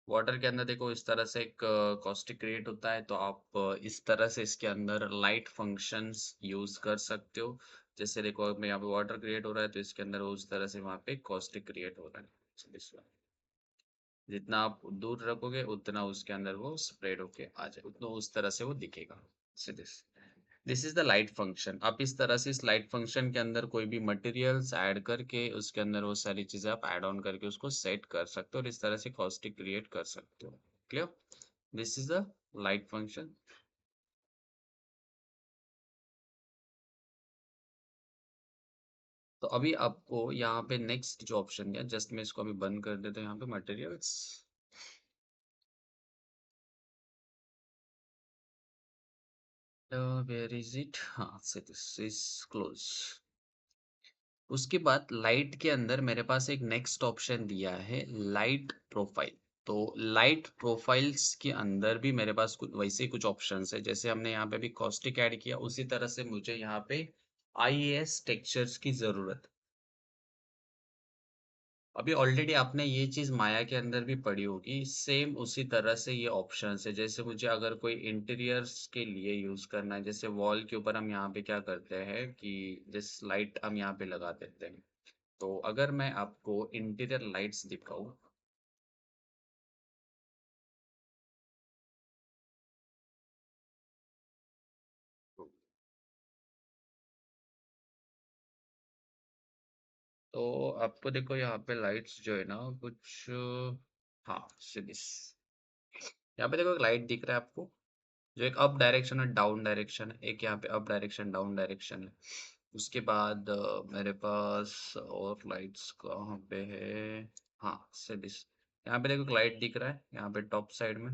[SPEAKER 1] Water के अंदर देखो इस तरह से एक कॉस्टिक क्रिएट होता है, तो आप इस तरह से इसके अंदर लाइट फंक्शंस यूज कर सकते हो। जैसे देखो अब यहाँ पे वाटर क्रिएट हो रहा है, तो इसके अंदर उस तरह से वहाँ पे कॉस्टिक क्रिएट हो रहा है। So this one। जितना आप दूर रखोगे उतना उसके अंदर वो स्प्रेड होके आ जाए, उतना उस तरह से वो दिखेगा। This this is the light function. आप इस तरह से इस लाइट फंक्शन के अंदर कोई भी मटेरियल्स ऐड करके उसके अंदर वो सारी चीजें आप ऐड ऑन करके उसको सेट कर सकते हो और इस तरह से कॉस्टिक क्रिएट कर सकते हो। Clear? This is the light function. तो अभी आपको यहाँ पे नेक्स्ट जो ऑप्शन है, जस्ट मैं इसको अभी बंद कर देता हूँ यहाँ पे मटेरियल्स। Where is it? हाँ, से दिस इज क्लोज। उसके बाद लाइट के अंदर मेरे पास एक नेक्स्ट ऑप्शन दिया है, लाइट प्रोफाइल। तो लाइट प्रोफाइल्स के अंदर भी मेरे पास कुछ वैसे ही कुछ ऑप्शंस है, जैसे हमने यहाँ पे भी कॉस्टिक ऐड किया उसी तरह से मुझे यहाँ पे आईएएस टेक्सचर्स की जरूरत। अभी ऑलरेडी आपने ये चीज माया के अंदर भी पढ़ी होगी, सेम उसी तरह से ये ऑप्शन है। जैसे मुझे अगर कोई इंटीरियर्स के लिए यूज करना है, जैसे वॉल के ऊपर हम यहाँ पे क्या करते हैं कि जैसे लाइट हम यहाँ पे लगा देते हैं। तो अगर मैं आपको इंटीरियर लाइट्स दिखाऊं, तो आपको देखो यहाँ पे लाइट्स जो है ना कुछ, हाँ सिर्फ यहाँ पे देखो एक लाइट दिख रहा है आपको, जो एक अप डायरेक्शन और डाउन डायरेक्शन है। एक यहाँ पे अप डायरेक्शन डाउन डायरेक्शन है। उसके बाद मेरे पास और लाइट्स कहाँ पे है? हाँ से दिस, यहाँ पे देखो एक लाइट दिख रहा है यहाँ पे टॉप साइड में,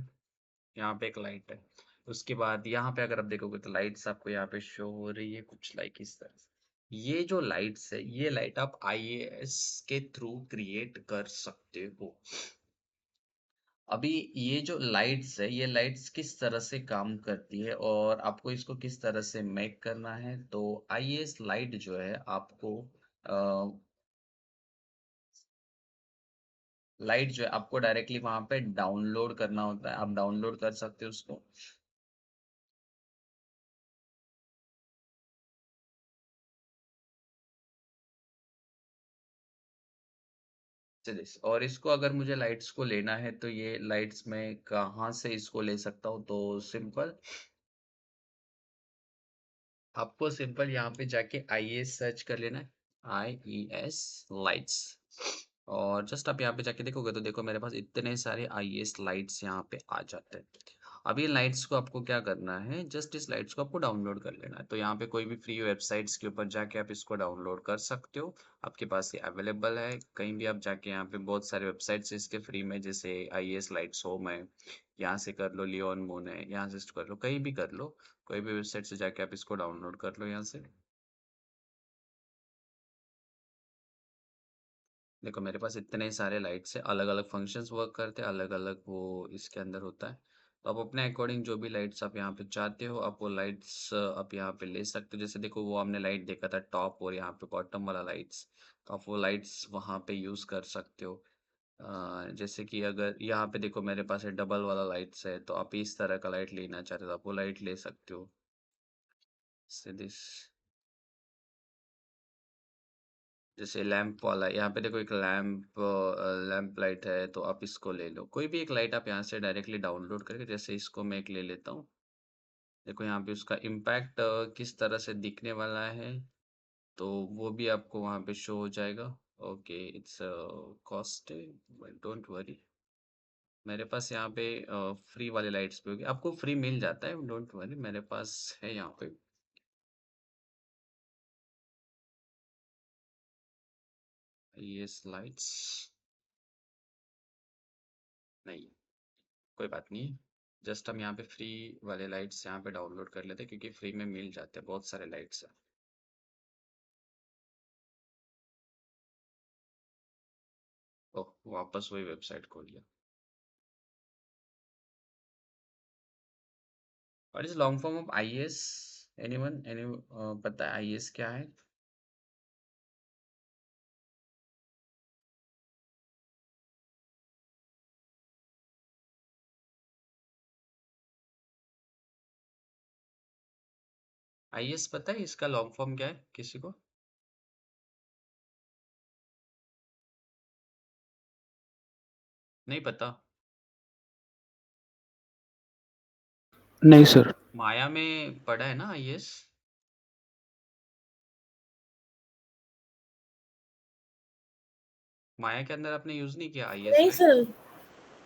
[SPEAKER 1] यहाँ पे एक लाइट है। उसके बाद यहाँ पे अगर आप देखोगे तो लाइट्स आपको यहाँ पे शो हो रही है कुछ लाइक इस तरह से। ये जो लाइट्स है ये लाइट आप आईएएस के थ्रू क्रिएट कर सकते हो। अभी ये जो लाइट्स है ये लाइट्स किस तरह से काम करती है और आपको इसको किस तरह से मेक करना है, तो आईएएस लाइट जो है आपको लाइट जो है आपको डायरेक्टली वहां पे डाउनलोड करना होता है। आप डाउनलोड कर सकते हो उसको। चलिए, और इसको अगर मुझे लाइट्स को लेना है तो ये लाइट्स मैं कहाँ से इसको ले सकता हूँ? तो सिंपल, आपको सिंपल यहाँ पे जाके आईएएस सर्च कर लेना है, आईईएस लाइट्स। और जस्ट आप यहाँ पे जाके देखोगे तो देखो मेरे पास इतने सारे आईएएस लाइट्स यहाँ पे आ जाते हैं। अब ये लाइट्स को आपको क्या करना है, जस्ट इस लाइट्स को आपको डाउनलोड कर लेना है। तो यहाँ पे कोई भी फ्री वेबसाइट्स के ऊपर जाके आप इसको डाउनलोड कर सकते हो। आपके पास ये अवेलेबल है कहीं भी आप जाके, यहाँ पे बहुत सारे वेबसाइट्स इसके फ्री में, जैसे आईएएस लाइट्स होम है, यहाँ से कर लो, लियोन मून है, यहाँ से कर लो, कहीं भी कर लो। कोई भी वेबसाइट से जाके आप इसको डाउनलोड कर लो यहाँ से। देखो मेरे पास इतने सारे लाइट्स है, अलग अलग फंक्शंस वर्क करते हैं, अलग अलग वो इसके अंदर होता है। तो आप अपने अकॉर्डिंग जो भी लाइट्स आप यहाँ पे चाहते हो, आप वो लाइट्स आप यहाँ पे ले सकते हो। जैसे देखो वो हमने लाइट देखा था टॉप और यहाँ पे बॉटम वाला लाइट्स, तो आप वो लाइट्स वहाँ पे यूज कर सकते हो। जैसे कि अगर यहाँ पे देखो मेरे पास है डबल वाला लाइट्स है, तो आप इस तरह का लाइट लेना चाहते हो तो आप वो लाइट ले सकते हो। दिस, जैसे लैंप वाला यहाँ पे देखो एक लैंप, लैंप लाइट है, तो आप इसको ले लो। कोई भी एक लाइट आप यहाँ से डायरेक्टली डाउनलोड करके, जैसे इसको मैं एक ले लेता हूँ। देखो यहाँ पे उसका इम्पैक्ट किस तरह से दिखने वाला है, तो वो भी आपको वहाँ पे शो हो जाएगा। Okay, it's cost, don't worry. मेरे पास यहाँ पे फ्री वाले लाइट्स भी होगी, आपको फ्री मिल जाता है, डोंट वरी, मेरे पास है यहाँ पे ये लाइट्स। नहीं, कोई बात नहीं। जस्ट हम यहाँ पे फ्री वाले लाइट्स यहाँ पे डाउनलोड कर लेते हैं, क्योंकि फ्री में मिल जाते हैं बहुत सारे लाइट्स हैं। ओह, वापस वही वेबसाइट खोल लिया। What is long form of IAS? Anyone, any पता है आईएएस क्या है? आईएएस पता है इसका लॉन्ग फॉर्म क्या है किसी को? नहीं पता।
[SPEAKER 2] नहीं सर।
[SPEAKER 1] माया में पढ़ा है ना आईएएस? माया के अंदर आपने यूज नहीं किया आईएएस
[SPEAKER 3] नहीं
[SPEAKER 1] लाइट?
[SPEAKER 3] सर,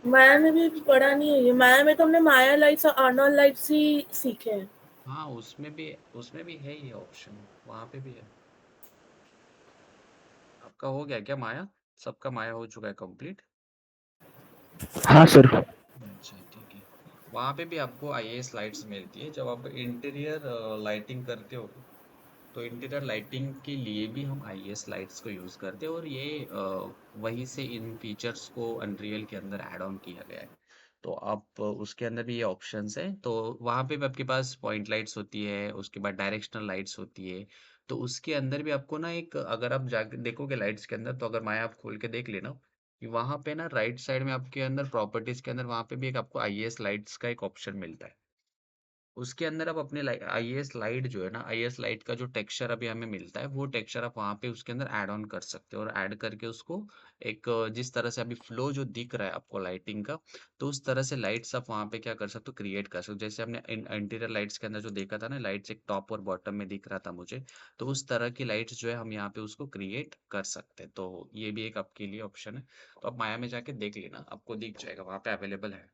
[SPEAKER 3] माया में भी पढ़ा नहीं है ये। माया में तो हमने माया लाइट्स और अर्नोल लाइट्स ही सीखे हैं।
[SPEAKER 1] हाँ, उसमें भी है ये ऑप्शन, वहां पे भी है। आपका हो गया क्या माया? सबका माया हो चुका है कंप्लीट?
[SPEAKER 2] हाँ सर।
[SPEAKER 1] अच्छा, ठीक है। वहां पे भी आपको आईएएस लाइट्स मिलती है जब आप इंटीरियर लाइटिंग करते हो। तो इंटीरियर लाइटिंग के लिए भी हम आईएएस लाइट्स को यूज करते हैं, और ये वहीं से इन फीचर्स को अनरियल के अंदर ऐड ऑन किया गया है। तो आप उसके अंदर भी ये ऑप्शंस है, तो वहां पे भी आपके पास पॉइंट लाइट्स होती है, उसके बाद डायरेक्शनल लाइट्स होती है। तो उसके अंदर भी आपको ना एक, अगर आप जाके देखोगे लाइट्स के अंदर, तो अगर माया आप खोल के देख लेना कि वहां पे ना राइट साइड में आपके अंदर प्रॉपर्टीज के अंदर वहां पे भी एक आपको आईएएस लाइट्स का एक ऑप्शन मिलता है। उसके अंदर आप अपने आईएएस लाइट जो है ना, आईएएस लाइट का जो टेक्सचर अभी हमें मिलता है, वो टेक्सचर आप वहाँ पे उसके अंदर ऐड ऑन कर सकते हो, और ऐड करके उसको एक जिस तरह से अभी फ्लो जो दिख रहा है आपको लाइटिंग का, तो उस तरह से लाइट्स आप वहाँ पे क्या कर सकते हो, क्रिएट कर सकते हो। जैसे हमने इंटीरियर लाइट्स के अंदर जो देखा था ना, लाइट्स एक टॉप और बॉटम में दिख रहा था मुझे, तो उस तरह की लाइट्स जो है हम यहाँ पे उसको क्रिएट कर सकते हैं। तो ये भी एक आपके लिए ऑप्शन है। तो आप माया में जाके देख लेना, आपको दिख जाएगा, वहाँ पे अवेलेबल है।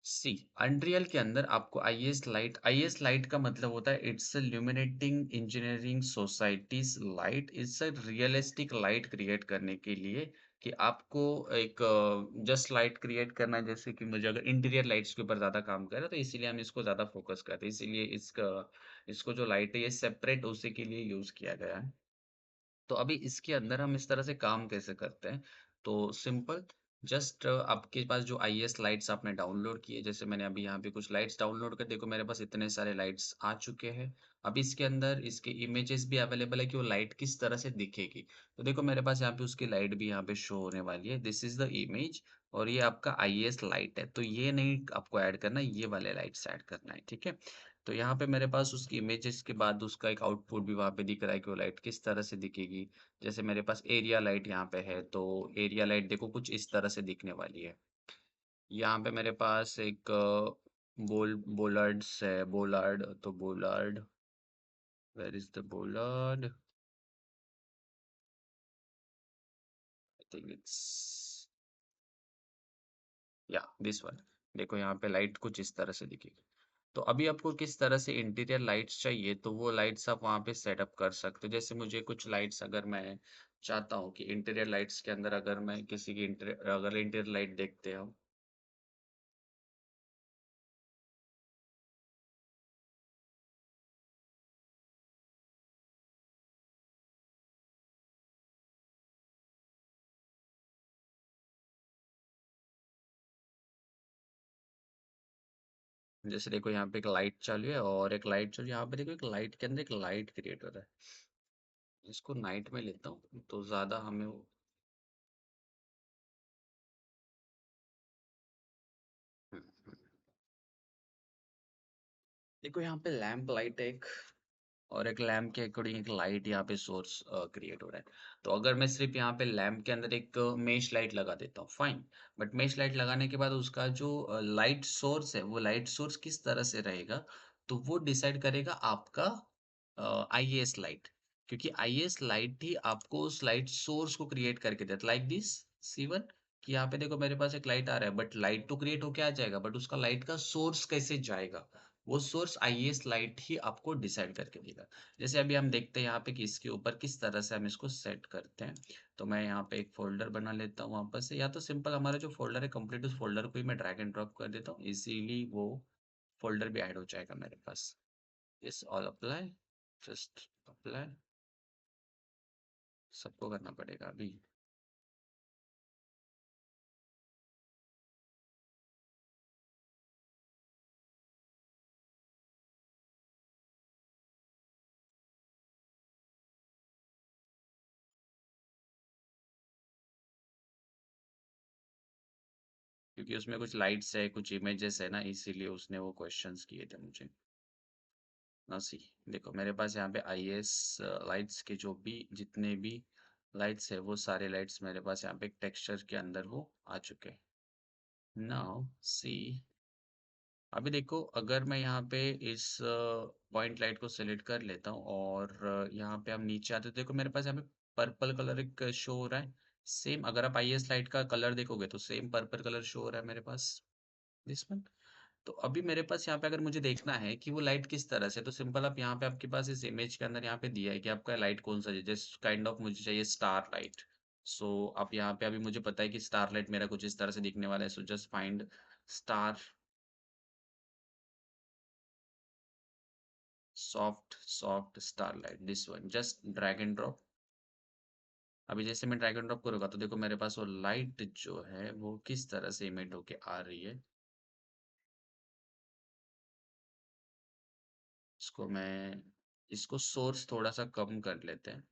[SPEAKER 1] सी अनरियल के अंदर आपको आईएएस लाइट का मतलब होता है, it's illuminating engineering societies light. It's a realistic light create करने के लिए कि आपको एक जस्ट लाइट क्रिएट करना है, जैसे कि मुझे अगर इंटीरियर लाइट्स के ऊपर ज्यादा काम कर रहा है, तो इसीलिए हम इसको ज्यादा फोकस करते हैं, इसीलिए इसको जो लाइट है ये सेपरेट उसी के लिए यूज किया गया है। तो अभी इसके अंदर हम इस तरह से काम कैसे करते हैं? तो सिंपल, जस्ट आपके पास जो आईएएस लाइट्स आपने डाउनलोड किए, जैसे मैंने अभी यहाँ पे कुछ लाइट्स डाउनलोड कर, देखो मेरे पास इतने सारे लाइट्स आ चुके हैं। अब इसके अंदर इसके इमेजेस भी अवेलेबल है कि वो लाइट किस तरह से दिखेगी। तो देखो मेरे पास यहाँ पे उसकी लाइट भी यहाँ पे शो होने वाली है, दिस इज द इमेज। और ये आपका आईएएस लाइट है, तो ये नहीं आपको ऐड करना, ये वाले लाइट्स ऐड करना है, ठीक है। तो यहाँ पे मेरे पास उसकी इमेजेस के बाद उसका एक आउटपुट भी वहाँ पे दिख रहा है कि वो लाइट किस तरह से दिखेगी। जैसे मेरे पास एरिया लाइट यहाँ पे है, तो एरिया लाइट देखो कुछ इस तरह से दिखने वाली है। यहाँ पे मेरे पास एक बोलर्ड्स है, बोलार्ड, तो bollard, where is the bollard, I think it's, या दिस वन। देखो यहाँ पे लाइट कुछ इस तरह से दिखेगी। तो अभी आपको किस तरह से इंटीरियर लाइट्स चाहिए, तो वो लाइट्स आप वहाँ पे सेटअप कर सकते हो। जैसे मुझे कुछ लाइट्स, अगर मैं चाहता हूँ कि इंटीरियर लाइट्स के अंदर अगर मैं किसी की अगर इंटीरियर लाइट देखते हो, जैसे देखो यहाँ पे एक लाइट चालू है और एक लाइट चालू है, यहाँ पे देखो एक लाइट के अंदर एक लाइट क्रिएट हो रहा है। इसको नाइट में लेता हूँ तो ज्यादा हमें हम्म, देखो यहाँ पे लैंप लाइट है एक, और एक लैंप के अकॉर्डिंग एक लाइट यहाँ पे सोर्स क्रिएट हो रहा है। तो अगर मैं सिर्फ यहाँ पे लैंप के अंदर एक मेश लाइट लगा देता हूँ, फाइन। बट मेश लाइट लगाने के बाद उसका जो लाइट सोर्स है, वो लाइट सोर्स किस तरह से रहेगा, तो वो डिसाइड करेगा आपका आईएएस लाइट। क्योंकि आईएएस लाइट ही आपको उस लाइट सोर्स को क्रिएट करके देता, लाइक दिस सीवन, कि यहाँ पे देखो मेरे पास एक लाइट आ रहा है, बट लाइट तो क्रिएट होके आ जाएगा, बट उसका लाइट का सोर्स कैसे जाएगा, वो सोर्स आईएएस लाइट ही आपको डिसाइड करके देगा। जैसे अभी हम देखते हैं यहाँ पे कि इसके ऊपर किस तरह से हम इसको सेट करते हैं। तो मैं यहाँ पे एक फोल्डर बना लेता हूँ वापस से, या तो सिंपल हमारा जो फोल्डर है कंप्लीट, उस फोल्डर को ही मैं ड्रैग एंड ड्रॉप कर देता हूँ, इजीली वो फोल्डर भी ऐड हो जाएगा मेरे पास। Yes, all apply, just apply, सबको करना पड़ेगा अभी। क्योंकि उसमें कुछ लाइट्स है, कुछ इमेजेस है ना, इसीलिए उसने वो क्वेश्चंस किए थे मुझे। ना सी, देखो मेरे पास यहाँ पे आईएएस लाइट्स के जो भी जितने भी लाइट्स है वो सारे लाइट्स मेरे पास यहाँ पे टेक्सचर के अंदर वो आ चुके हैं। नाउ सी, अभी देखो अगर मैं यहाँ पे इस पॉइंट लाइट को सेलेक्ट कर लेता हूँ और यहाँ पे हम नीचे आते, तो देखो मेरे पास यहाँ पे पर्पल कलर एक शो हो रहा है। सेम अगर आप आईएस लाइट का कलर देखोगे तो सेम पर्पल कलर शो हो रहा है मेरे पास, दिस वन। तो अभी मेरे पास यहाँ पे अगर मुझे देखना है कि वो लाइट किस तरह से, तो सिंपल आप यहाँ पे आपके पास इस इमेज के अंदर यहाँ पे दिया है कि आपका लाइट कौन सा चाहिए। जस्ट काइंड ऑफ मुझे चाहिए स्टार लाइट। सो अब यहाँ पे अभी मुझे पता है कि स्टार लाइट मेरा कुछ इस तरह से दिखने वाला है। So just find star soft starlight, this one, just drag and drop. अभी जैसे मैं ड्रैग एंड ड्रॉप करूंगा तो देखो मेरे पास वो लाइट जो है वो किस तरह से इमिट होके आ रही है। इसको मैं, इसको सोर्स थोड़ा सा कम कर लेते हैं।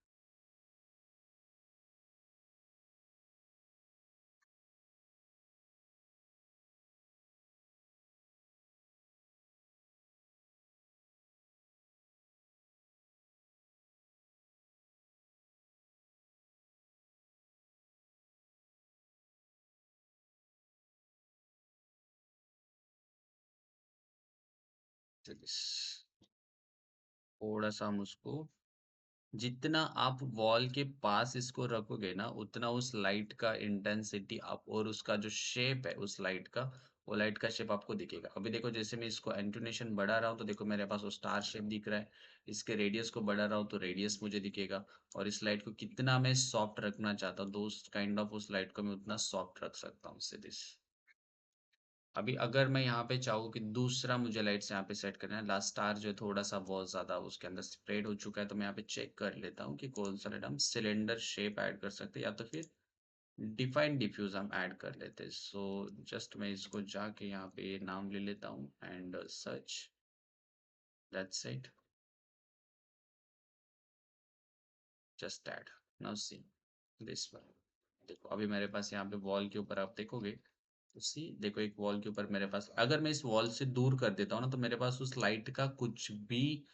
[SPEAKER 1] थोड़ा सा हम उसको, जितना आप वॉल के पास इसको रखोगे ना उतना उस लाइट का इंटेंसिटी आप और उसका जो शेप है उस लाइट का, वो लाइट का शेप आपको दिखेगा। अभी देखो जैसे मैं इसको एंटोनेशन बढ़ा रहा हूँ तो देखो मेरे पास वो स्टार शेप दिख रहा है। इसके रेडियस को बढ़ा रहा हूँ तो रेडियस मुझे दिखेगा। और इस लाइट को कितना मैं सॉफ्ट रखना चाहता हूँ तो उस काइंड ऑफ उस लाइट को मैं उतना सॉफ्ट रख सकता हूँ से दिस। अभी अगर मैं यहाँ पे चाहूँ कि दूसरा मुझे लाइट्स यहाँ पे सेट करना है, लास्ट स्टार जो है थोड़ा सा बहुत ज़्यादा उसके अंदर स्प्रेड हो चुका है, तो मैं यहाँ पे चेक कर लेता हूँ कि कौन सा लाइट हम सिलेंडर शेप ऐड कर सकते हैं या तो फिर डिफाइन डिफ्यूज हम ऐड कर लेते हैं। सो जस्ट मैं इसको जाके यहाँ पे नाम ले लेता हूँ and search, that's it, just add. Now see this one. देखो अभी मेरे पास यहाँ पे वॉल के ऊपर आप देखोगे तो सी, देखो एक वॉल के ऊपर मेरे पास, अगर मैं इस वॉल से दूर कर देता हूँ ना तो मेरे पास उस लाइट का कुछ भी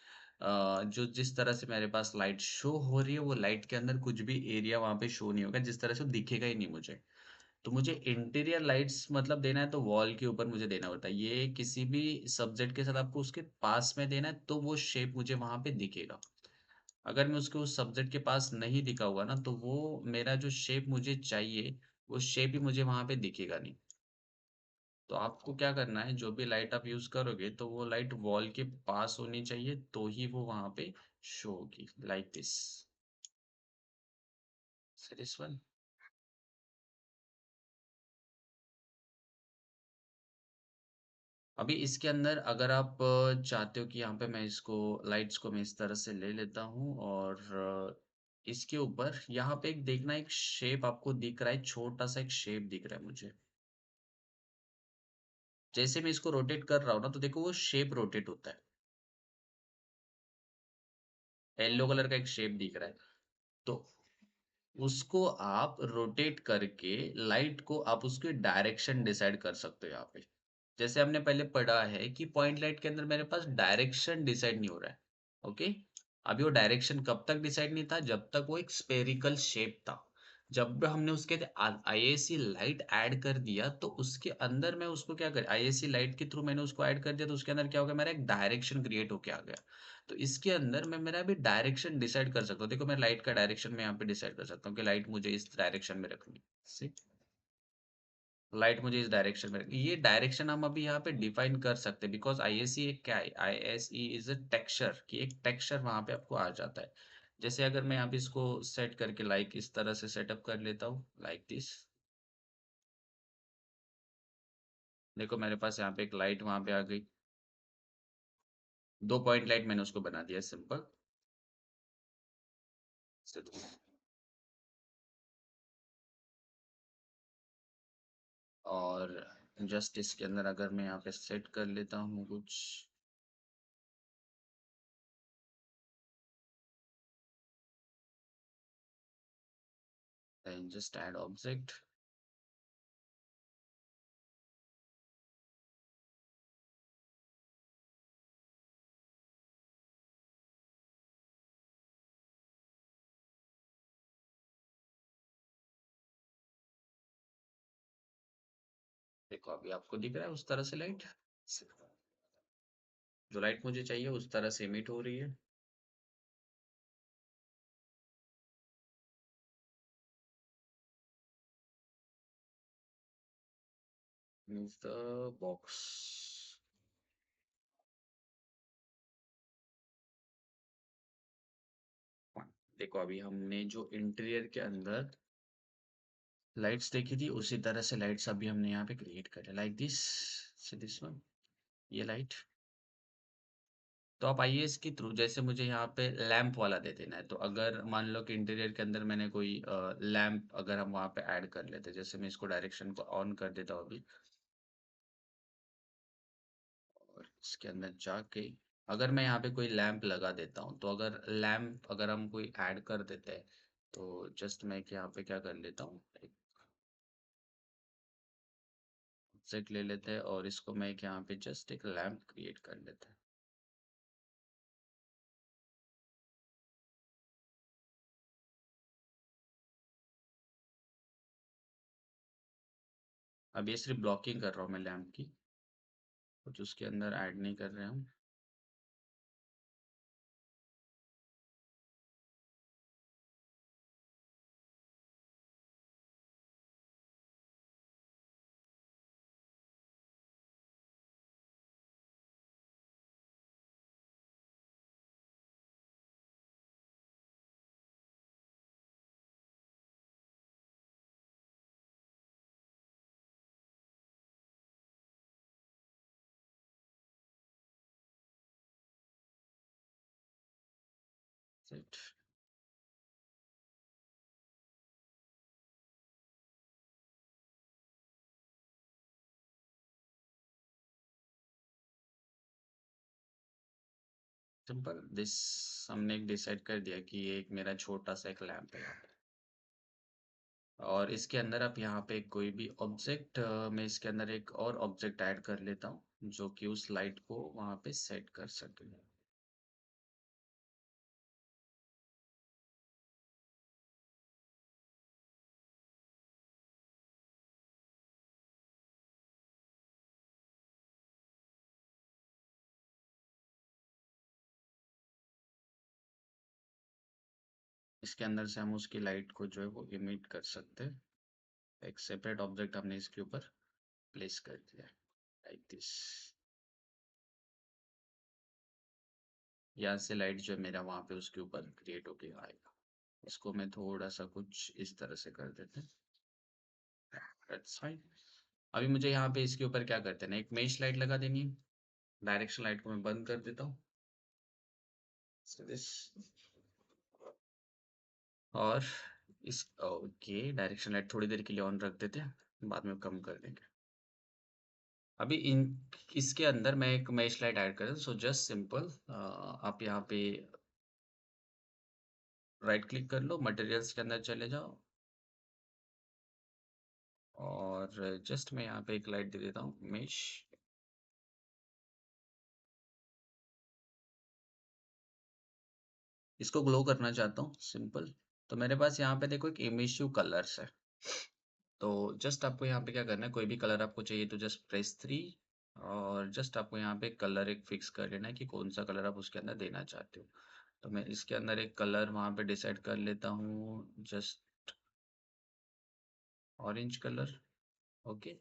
[SPEAKER 1] जो जिस तरह से मेरे पास लाइट शो हो रही है वो लाइट के अंदर कुछ भी एरिया वहां पे शो नहीं होगा, जिस तरह से वो दिखेगा ही नहीं मुझे। तो मुझे इंटीरियर लाइट्स मतलब देना है तो वॉल के ऊपर मुझे देना होता है। ये किसी भी सब्जेक्ट के साथ आपको उसके पास में देना है तो वो शेप मुझे वहां पे दिखेगा। अगर मैं उसको उस सब्जेक्ट के पास नहीं दिखा हुआ ना तो वो मेरा जो शेप मुझे चाहिए वो शेप ही मुझे वहां पे दिखेगा नहीं। तो आपको क्या करना है, जो भी लाइट आप यूज करोगे तो वो लाइट वॉल के पास होनी चाहिए तो ही वो वहां पे शो होगी, लाइक दिस, दिस वन। अभी इसके अंदर अगर आप चाहते हो कि यहाँ पे मैं इसको लाइट्स को मैं इस तरह से ले लेता हूँ और इसके ऊपर यहाँ पे एक देखना, एक शेप आपको दिख रहा है, छोटा सा एक शेप दिख रहा है मुझे। जैसे मैं इसको रोटेट कर रहा हूँ ना तो देखो वो शेप रोटेट होता है, येलो कलर का एक शेप दिख रहा है। तो उसको आप रोटेट करके लाइट को आप उसकी डायरेक्शन डिसाइड कर सकते हो यहाँ पे। जैसे हमने पहले पढ़ा है कि पॉइंट लाइट के अंदर मेरे पास डायरेक्शन डिसाइड नहीं हो रहा है। ओके, अभी वो डायरेक्शन कब तक डिसाइड नहीं था, जब तक वो एक स्पेरिकल शेप था। जब हमने उसके आईएससी लाइट ऐड कर दिया तो उसके अंदर मैं उसको क्या कर, आईएससी लाइट के थ्रू मैंने उसको ऐड कर दिया तो उसके अंदर क्या हो गया, मेरा एक डायरेक्शन क्रिएट होके आ गया। तो इसके अंदर मैं मेरा अभी डायरेक्शन डिसाइड कर सकता हूँ। देखो मैं लाइट का डायरेक्शन में यहाँ पे डिसाइड कर सकता हूँ कि लाइट मुझे इस डायरेक्शन में रखनी है, लाइट मुझे इस डायरेक्शन में रखनी। ये डायरेक्शन हम अभी यहाँ पे डिफाइन कर सकते हैं बिकॉज आईएसई एक क्या है, आईएसई इज अ टेक्सचर, कि एक टेक्सचर वहां पे आपको आ जाता है। जैसे अगर मैं यहाँ पे इसको सेट करके लाइक इस तरह से सेटअप कर लेता हूँ लाइक दिस, देखो मेरे पास यहाँ पे एक लाइट वहां पे आ गई, दो पॉइंट लाइट मैंने उसको बना दिया सिंपल। और जस्ट इसके अंदर अगर मैं यहाँ पे सेट कर लेता हूँ कुछ, जस्ट ऐड ऑब्जेक्ट, देखो अभी आपको दिख रहा है उस तरह से लाइट, जो लाइट मुझे चाहिए उस तरह से इमिट हो रही है। Move the box। देखो अभी हमने जो इंटीरियर के अंदर लाइट्स देखी थी उसी तरह से लाइट्स अभी हमने यहाँ पे क्रिएट करे, लाइक दिस वन, ये लाइट। तो आप आइए इसके थ्रू, जैसे मुझे यहाँ पे लैंप वाला दे देना है, तो अगर मान लो कि इंटीरियर के अंदर मैंने कोई लैंप अगर हम वहाँ पे ऐड कर लेते, जैसे मैं इसको डायरेक्शन को ऑन कर देता हूँ अभी, और इसके अंदर जाके अगर मैं यहाँ पे कोई लैंप लगा देता हूँ, तो अगर लैंप अगर हम कोई ऐड कर देते हैं, तो जस्ट मैं यहाँ पे क्या कर लेता हूँ, एक ऑब्जेक्ट ले लेते हैं और इसको मैं यहाँ पे जस्ट एक लैंप क्रिएट कर लेते हैं। अब ये सिर्फ ब्लॉकिंग कर रहा हूँ मैं लैंप की, कुछ उसके अंदर ऐड नहीं कर रहे हम। सिंपल दिस, हमने एक डिसाइड कर दिया कि ये एक मेरा छोटा सा एक लैंप है यहाँ पे। और इसके अंदर आप यहाँ पे कोई भी ऑब्जेक्ट, मैं इसके अंदर एक और ऑब्जेक्ट ऐड कर लेता हूँ जो कि उस लाइट को वहाँ पे सेट कर सके। इसके अंदर से हम उसकी लाइट को जो है वो इमिट कर सकते हैं। एक सेपरेट ऑब्जेक्ट हमने इसके ऊपर प्लेस कर दिया, लाइक दिस। यहाँ से लाइट जो है मेरा वहाँ पे उसके ऊपर क्रिएट होके आएगा। इसको मैं थोड़ा सा कुछ इस तरह से कर देते हैं, दैट्स फाइन। अभी मुझे यहाँ पे इसके ऊपर क्या करते हैं ना, एक मेश लाइट लगा देनी है। डायरेक्शन लाइट को मैं बंद कर देता हूँ, so this, और इस ओके डायरेक्शन लाइट थोड़ी देर के लिए ऑन रख देते हैं, बाद में कम कर देंगे। अभी इन इसके अंदर मैं एक मेश लाइट ऐड कर, सो जस्ट सिंपल आप यहाँ पे राइट क्लिक कर लो, मटेरियल्स के अंदर चले जाओ, और जस्ट मैं यहाँ पे एक लाइट दे देता हूँ मेश। इसको ग्लो करना चाहता हूँ, सिंपल। तो मेरे पास यहाँ पे देखो एक इमिशिव कलर्स है, तो जस्ट आपको यहाँ पे क्या करना है, कोई भी कलर आपको चाहिए तो जस्ट प्रेस 3, और जस्ट आपको यहाँ पे कलर एक फिक्स कर लेना है कि कौन सा कलर आप उसके अंदर देना चाहते हो। तो मैं इसके अंदर एक कलर वहाँ पे डिसाइड कर लेता हूँ, just orange colour. Okay,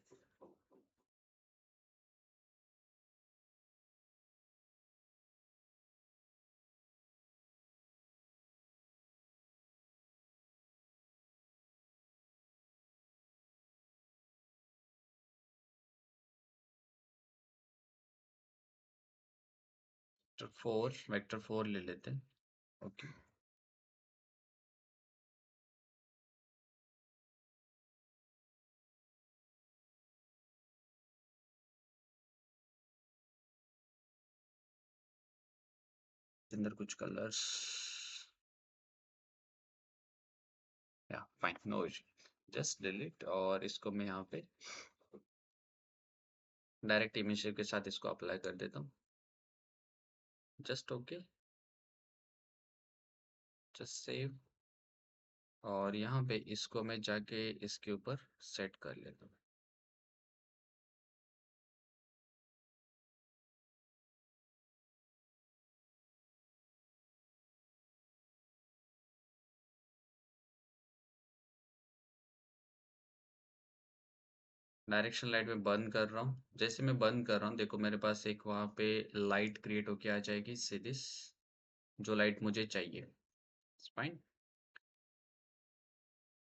[SPEAKER 1] vector 4 ले लेते हैं। ओके, अंदर कुछ कलर्स, या fine, no issue, just delete, और इसको मैं यहाँ पे डायरेक्ट इमेज के साथ इसको अप्लाई कर देता हूँ, जस्ट ओके, जस्ट सेव, और यहाँ पे इसको मैं जाके इसके ऊपर सेट कर लेता हूँ। डायरेक्शन लाइट में बंद कर रहा हूँ। जैसे मैं बंद कर रहा हूँ, देखो मेरे पास एक वहाँ पे लाइट क्रिएट होके आ जाएगी सीधी, जो लाइट मुझे चाहिए। फाइन।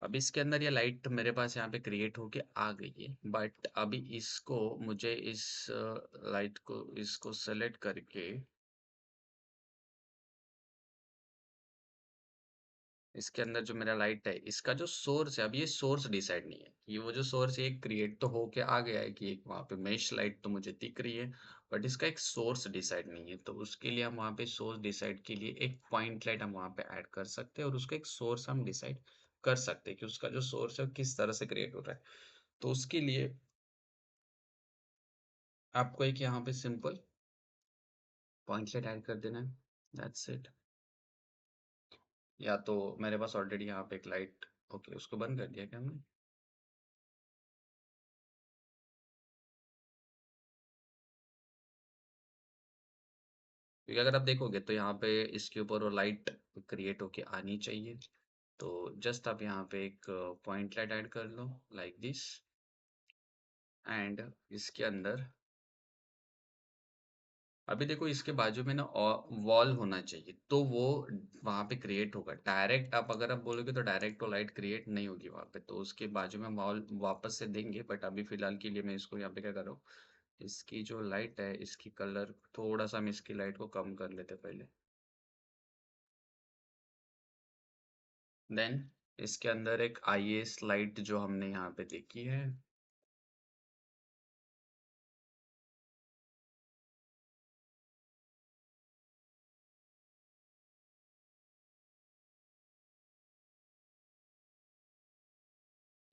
[SPEAKER 1] अब इसके अंदर ये लाइट मेरे पास यहाँ पे क्रिएट होके आ गई है, बट अभी इसको मुझे इस लाइट को इसको सेलेक्ट करके इसके अंदर जो मेरा लाइट है, इसका जो सोर्स है, अब ये सोर्स डिसाइड नहीं है। ये वो जो सोर्स है, क्रिएट तो होके आ गया है कि एक वहाँ पे मेश लाइट तो मुझे दिख रही है, बट इसका एक सोर्स डिसाइड नहीं है। तो उसके लिए हम वहाँ पे सोर्स डिसाइड के लिए एक पॉइंट लाइट हम वहाँ पे ऐड कर सकते हैं और उसका एक सोर्स हम डिसाइड कर सकते हैं कि उसका जो सोर्स है वो किस तरह से क्रिएट हो रहा है। तो उसके लिए आपको एक यहाँ पे सिंपल पॉइंट लाइट ऐड कर देना है, दैट्स इट। या तो मेरे पास ऑलरेडी यहाँ पे एक लाइट, ओके, उसको बंद कर दिया क्या हमने? क्योंकि अगर आप देखोगे तो यहाँ पे इसके ऊपर वो लाइट क्रिएट होके आनी चाहिए। तो जस्ट आप यहाँ पे एक पॉइंट लाइट ऐड कर लो लाइक दिस, एंड इसके अंदर अभी देखो इसके बाजू में ना वॉल होना चाहिए, तो वो वहां पे क्रिएट होगा। डायरेक्ट आप अगर आप बोलोगे तो डायरेक्ट तो लाइट क्रिएट नहीं होगी वहां पे, तो उसके बाजू में वॉल वापस से देंगे। बट अभी फिलहाल के लिए मैं इसको यहाँ पे क्या कर रहा हूँ, इसकी जो लाइट है इसकी कलर थोड़ा सा हम इसकी लाइट को कम कर लेते पहले। देन इसके अंदर एक आईएएस लाइट जो हमने यहाँ पे देखी है,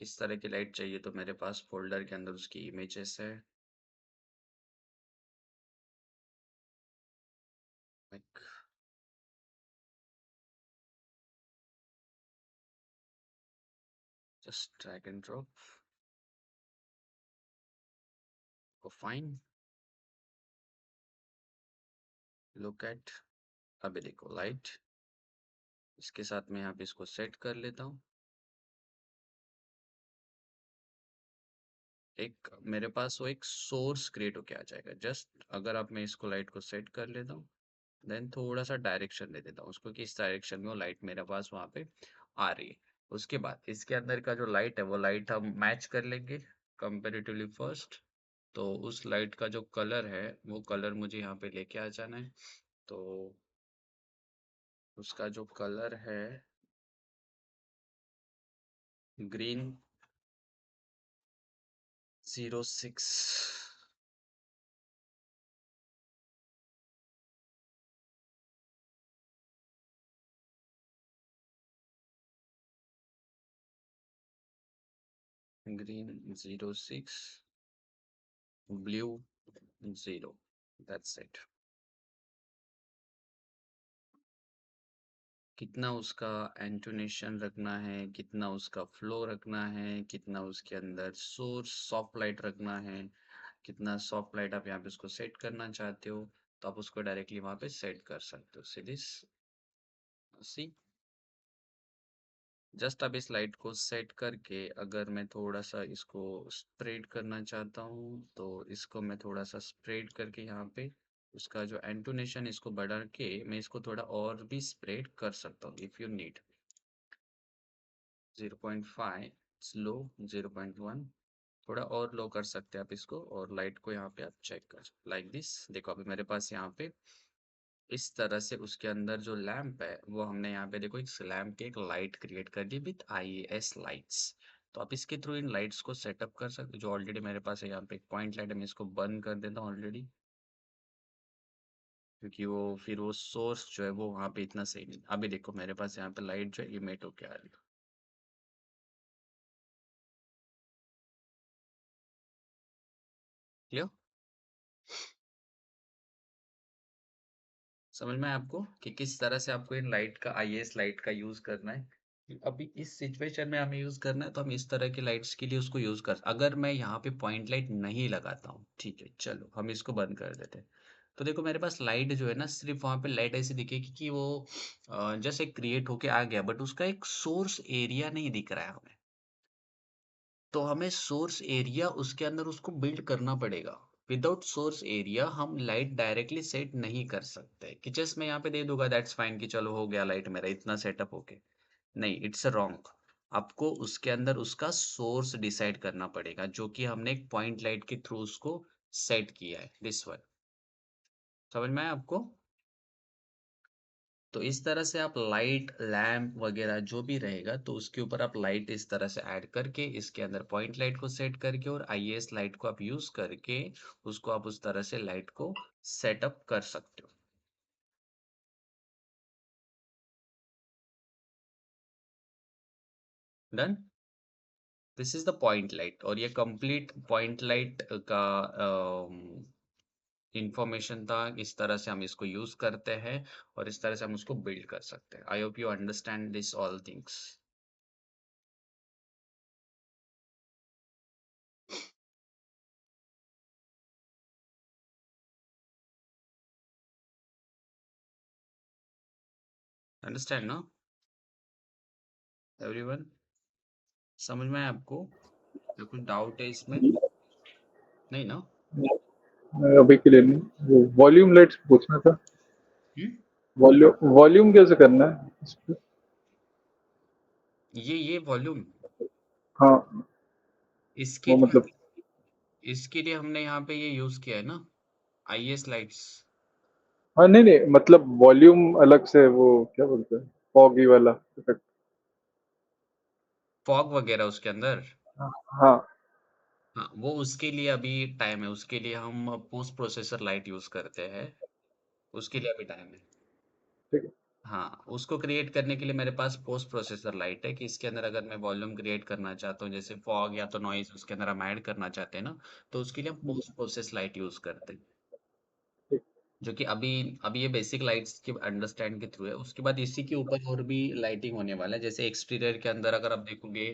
[SPEAKER 1] इस तरह की लाइट चाहिए, तो मेरे पास फोल्डर के अंदर उसकी इमेजेस है। Like just drag and drop, oh fine, look at. अभी देखो लाइट, इसके साथ में यहाँ पे इसको सेट कर लेता हूँ। एक मेरे पास वो एक सोर्स क्रिएट होके आ जाएगा। जस्ट अगर आप मैं इसको लाइट को सेट कर लेता हूँ, देन थोड़ा सा डायरेक्शन दे देता हूँ उसको कि इस डायरेक्शन में वो लाइट मेरे पास वहाँ पे आ रही है। उसके बाद इसके अंदर का जो लाइट है वो लाइट हम मैच कर लेंगे कंपेरेटिवली फर्स्ट। तो उस लाइट का जो कलर है वो कलर मुझे यहाँ पे लेके आ जाना है। तो उसका जो कलर है green 06, green 06, blue 0, that's it. कितना उसका इंटोनेशन रखना है, कितना उसका फ्लो रखना है, कितना उसके अंदर सोर्स सॉफ्ट लाइट रखना है, कितना सॉफ्ट लाइट आप यहाँ पे उसको सेट करना चाहते हो, तो आप उसको डायरेक्टली वहाँ पे सेट कर सकते हो। सी दिस, सी, जस्ट अब इस लाइट को सेट करके अगर मैं थोड़ा सा इसको स्प्रेड करना चाहता हूँ, तो इसको मैं थोड़ा सा स्प्रेड करके यहाँ पे उसका जो इंटोनेशन इसको बढ़ा के मैं इसको थोड़ा और भी स्प्रेड कर सकता हूँ इफ यू नीड। 0.5 स्लो, 0.1 थोड़ा और लो कर सकते हैं आप इसको, और लाइट को यहाँ पे आप चेक कर लाइक दिस। देखो अभी मेरे पास यहाँ पे इस तरह से उसके अंदर जो लैंप है वो हमने यहाँ पे देखो इस लैंप की एक लाइट क्रिएट कर दी विथ आईएएस लाइट्स। तो आप इसके थ्रू इन लाइट्स को सेटअप कर सकते हो। जो ऑलरेडी मेरे पास है यहाँ पे एक पॉइंट लाइट है, मैं इसको बंद कर देता हूँ ऑलरेडी, क्योंकि वो फिर वो सोर्स जो है वो वहाँ पे इतना सही नहीं। अभी देखो मेरे पास यहाँ पे लाइट जो है इमेट होके आ रही है, क्लियर? समझ में आया आपको कि किस तरह से आपको इन लाइट का आईएएस लाइट का यूज करना है? अभी इस सिचुएशन में हमें यूज करना है, तो हम इस तरह की लाइट्स के लिए उसको यूज कर। अगर मैं यहाँ पे पॉइंट लाइट नहीं लगाता हूँ, ठीक है, चलो हम इसको बंद कर देते हैं। तो देखो मेरे पास लाइट जो है ना, सिर्फ वहां पे लाइट ऐसी दिखेगी कि वो जैसे क्रिएट होके आ गया, बट उसका एक सोर्स एरिया नहीं दिख रहा है हमें। तो हमें सोर्स एरिया उसके अंदर उसको बिल्ड करना पड़ेगा। विदाउट सोर्स एरिया हम लाइट डायरेक्टली सेट नहीं कर सकते कि जस्ट मैं यहाँ पे दे दूंगा दैट्स फाइन कि चलो हो गया लाइट मेरा इतना सेटअप होके। नहीं, इट्स अ रॉन्ग। आपको उसके अंदर उसका सोर्स डिसाइड करना पड़ेगा जो कि हमने एक पॉइंट लाइट के थ्रू उसको सेट किया है, दिस वन। समझ में आया आपको? तो इस तरह से आप लाइट लैम्प वगैरह जो भी रहेगा तो उसके ऊपर आप लाइट इस तरह से ऐड करके इसके अंदर पॉइंट लाइट को सेट करके और आईएएस लाइट को आप यूज करके उसको आप उस तरह से लाइट को सेटअप कर सकते हो। Done. This is the point light और ये कंप्लीट पॉइंट लाइट का इंफॉर्मेशन था। इस तरह से हम इसको यूज करते हैं और इस तरह से हम उसको बिल्ड कर सकते हैं। I hope you understand this all things. Understand ना एवरीवन? समझ में आया आपको? या कुछ डाउट है इसमें? नहीं ना?
[SPEAKER 4] अभी के लिए नहीं, वो वॉल्यूम लाइट्स पूछना था।
[SPEAKER 1] हम्म?
[SPEAKER 4] वॉल्यूम कैसे करना है इस पे?
[SPEAKER 1] ये वॉल्यूम
[SPEAKER 4] हाँ,
[SPEAKER 1] इसके
[SPEAKER 4] वो
[SPEAKER 1] लिए
[SPEAKER 4] मतलब
[SPEAKER 1] इसके लिए हमने यहाँ पे ये यूज किया है ना, आईएस लाइट्स।
[SPEAKER 4] हाँ, नहीं नहीं, मतलब वॉल्यूम अलग से, वो क्या बोलते हैं, फॉगी वाला इफेक्ट।
[SPEAKER 1] फॉग वगैरह उसके अंदर।
[SPEAKER 4] हाँ,
[SPEAKER 1] हाँ, वो उसके लिए अभी टाइम है। उसके लिए हम पोस्ट प्रोसेसर लाइट यूज करते हैं। उसके लिए अभी टाइम है।
[SPEAKER 4] ठीक है।
[SPEAKER 1] हाँ, उसको क्रिएट करने के लिए मेरे पास पोस्ट प्रोसेसर लाइट है कि इसके अंदर अगर मैं वॉल्यूम क्रिएट करना चाहता हूँ जैसे फॉग या तो नॉइज उसके अंदर हम ऐड करना चाहते हैं ना, तो उसके लिए हम पोस्ट प्रोसेस लाइट यूज करते हैं।
[SPEAKER 4] ठीक।
[SPEAKER 1] जो कि अभी अभी ये बेसिक लाइट्स के अंडरस्टैंड के थ्रू है। उसके बाद इसी के ऊपर और भी लाइटिंग होने वाला है। जैसे एक्सटीरियर के अंदर अगर आप देखोगे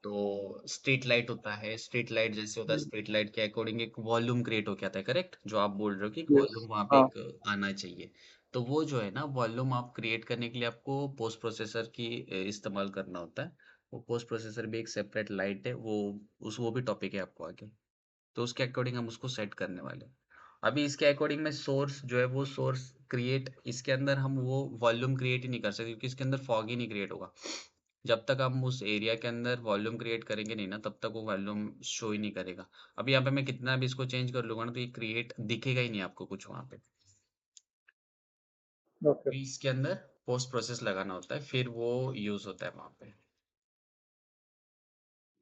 [SPEAKER 1] तो स्ट्रीट लाइट होता है। स्ट्रीट लाइट जैसे होता है, स्ट्रीट लाइट के अकॉर्डिंग एक वॉल्यूम क्रिएट होके आता है, करेक्ट? जो आप बोल रहे हो कि एक
[SPEAKER 4] यस।
[SPEAKER 1] वॉल्यूम वहाँ पे
[SPEAKER 4] हाँ।
[SPEAKER 1] एक आना चाहिए। तो वो जो है ना वॉल्यूम आप क्रिएट करने के लिए आपको पोस्ट प्रोसेसर की इस्तेमाल करना होता है। वो पोस्ट प्रोसेसर भी एक सेपरेट लाइट है। वो भी टॉपिक है आपको आगे। तो उसके अकॉर्डिंग हम उसको सेट करने वाले हैं। अभी इसके अकॉर्डिंग में सोर्स जो है वो सोर्स क्रिएट इसके अंदर हम वो वॉल्यूम क्रिएट ही नहीं कर सकते क्योंकि इसके अंदर फॉग ही नहीं क्रिएट होगा। जब तक हम उस एरिया के अंदर वॉल्यूम क्रिएट करेंगे नहीं ना तब तक वो वॉल्यूम शो ही नहीं करेगा। अभी यहाँ पे मैं कितना भी इसको चेंज कर लूंगा ना तो ये क्रिएट दिखेगा ही नहीं आपको कुछ वहां पे।
[SPEAKER 4] ओके।
[SPEAKER 1] अभी इसके अंदर पोस्ट प्रोसेस लगाना होता है फिर वो यूज होता है वहां पे।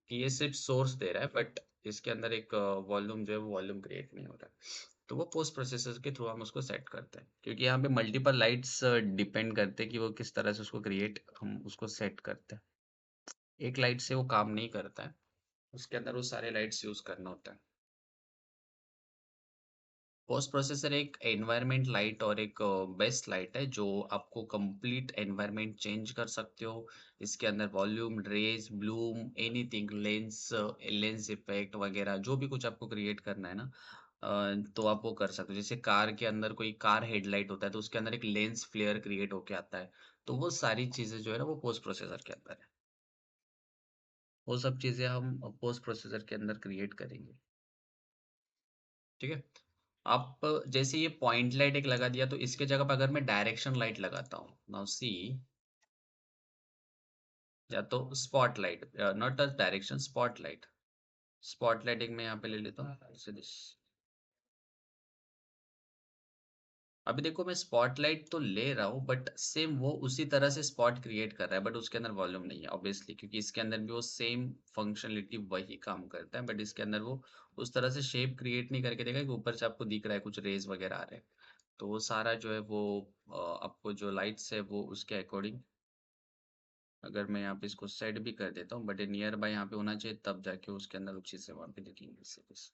[SPEAKER 1] कि ये सिर्फ सोर्स दे रहा है बट इसके अंदर एक वॉल्यूम जो है वो वॉल्यूम क्रिएट नहीं हो रहा है। तो वो पोस्ट प्रोसेसर के थ्रू हम उसको सेट करते हैं क्योंकि यहाँ पे मल्टीपल लाइट्स डिपेंड करते हैं कि वो किस तरह से उसको क्रिएट हम उसको सेट करते हैं। एक लाइट से वो काम नहीं करता है। उसके अंदर वो सारे लाइट्स यूज करना होता है। पोस्ट प्रोसेसर एक एनवायरनमेंट लाइट और एक बेस्ट लाइट है जो आपको कंप्लीट एनवायरनमेंट चेंज कर सकते हो। इसके अंदर volume rays bloom anything lens lens effect वगैरह जो भी कुछ आपको क्रिएट करना है ना तो आप वो कर सकते हो। जैसे कार के अंदर कोई कार हेडलाइट होता है तो उसके अंदर एक लेंस फ्लेयर क्रिएट होके आता है। तो वो सारी चीजें जो है ना वो पोस्ट प्रोसेसर के अंदर है। वो सब चीजें हम पोस्ट प्रोसेसर के अंदर क्रिएट करेंगे। ठीक है। आप जैसे ये पॉइंट लाइट एक लगा दिया तो इसके जगह पर अगर मैं डायरेक्शन लाइट लगाता हूँ नाउ सी, या तो spot light not a direction spot light. Spot light एक मैं यहाँ पे ले लेता हूँ जैसे दिस। अभी देखो मैं स्पॉटलाइट तो ले रहा हूँ बट सेम वो उसी तरह से स्पॉट क्रिएट कर रहा है बट उसके अंदर वॉल्यूम नहीं है ऑब्वियसली क्योंकि इसके अंदर भी वो सेम फंक्शनलिटी वही काम करता है बट इसके अंदर वो उस तरह से शेप क्रिएट नहीं करके देगा कि ऊपर से आपको दिख रहा है कुछ रेज वगैरह आ रहे हैं। तो वो सारा जो है वो आपको जो लाइट्स है वो उसके अकॉर्डिंग अगर मैं यहाँ पे इसको सेट भी कर देता हूँ बट ये नियर बाय यहाँ पे होना चाहिए तब जाके उसके अंदर उसी से वहाँ पे दिखेंगे इससे बस।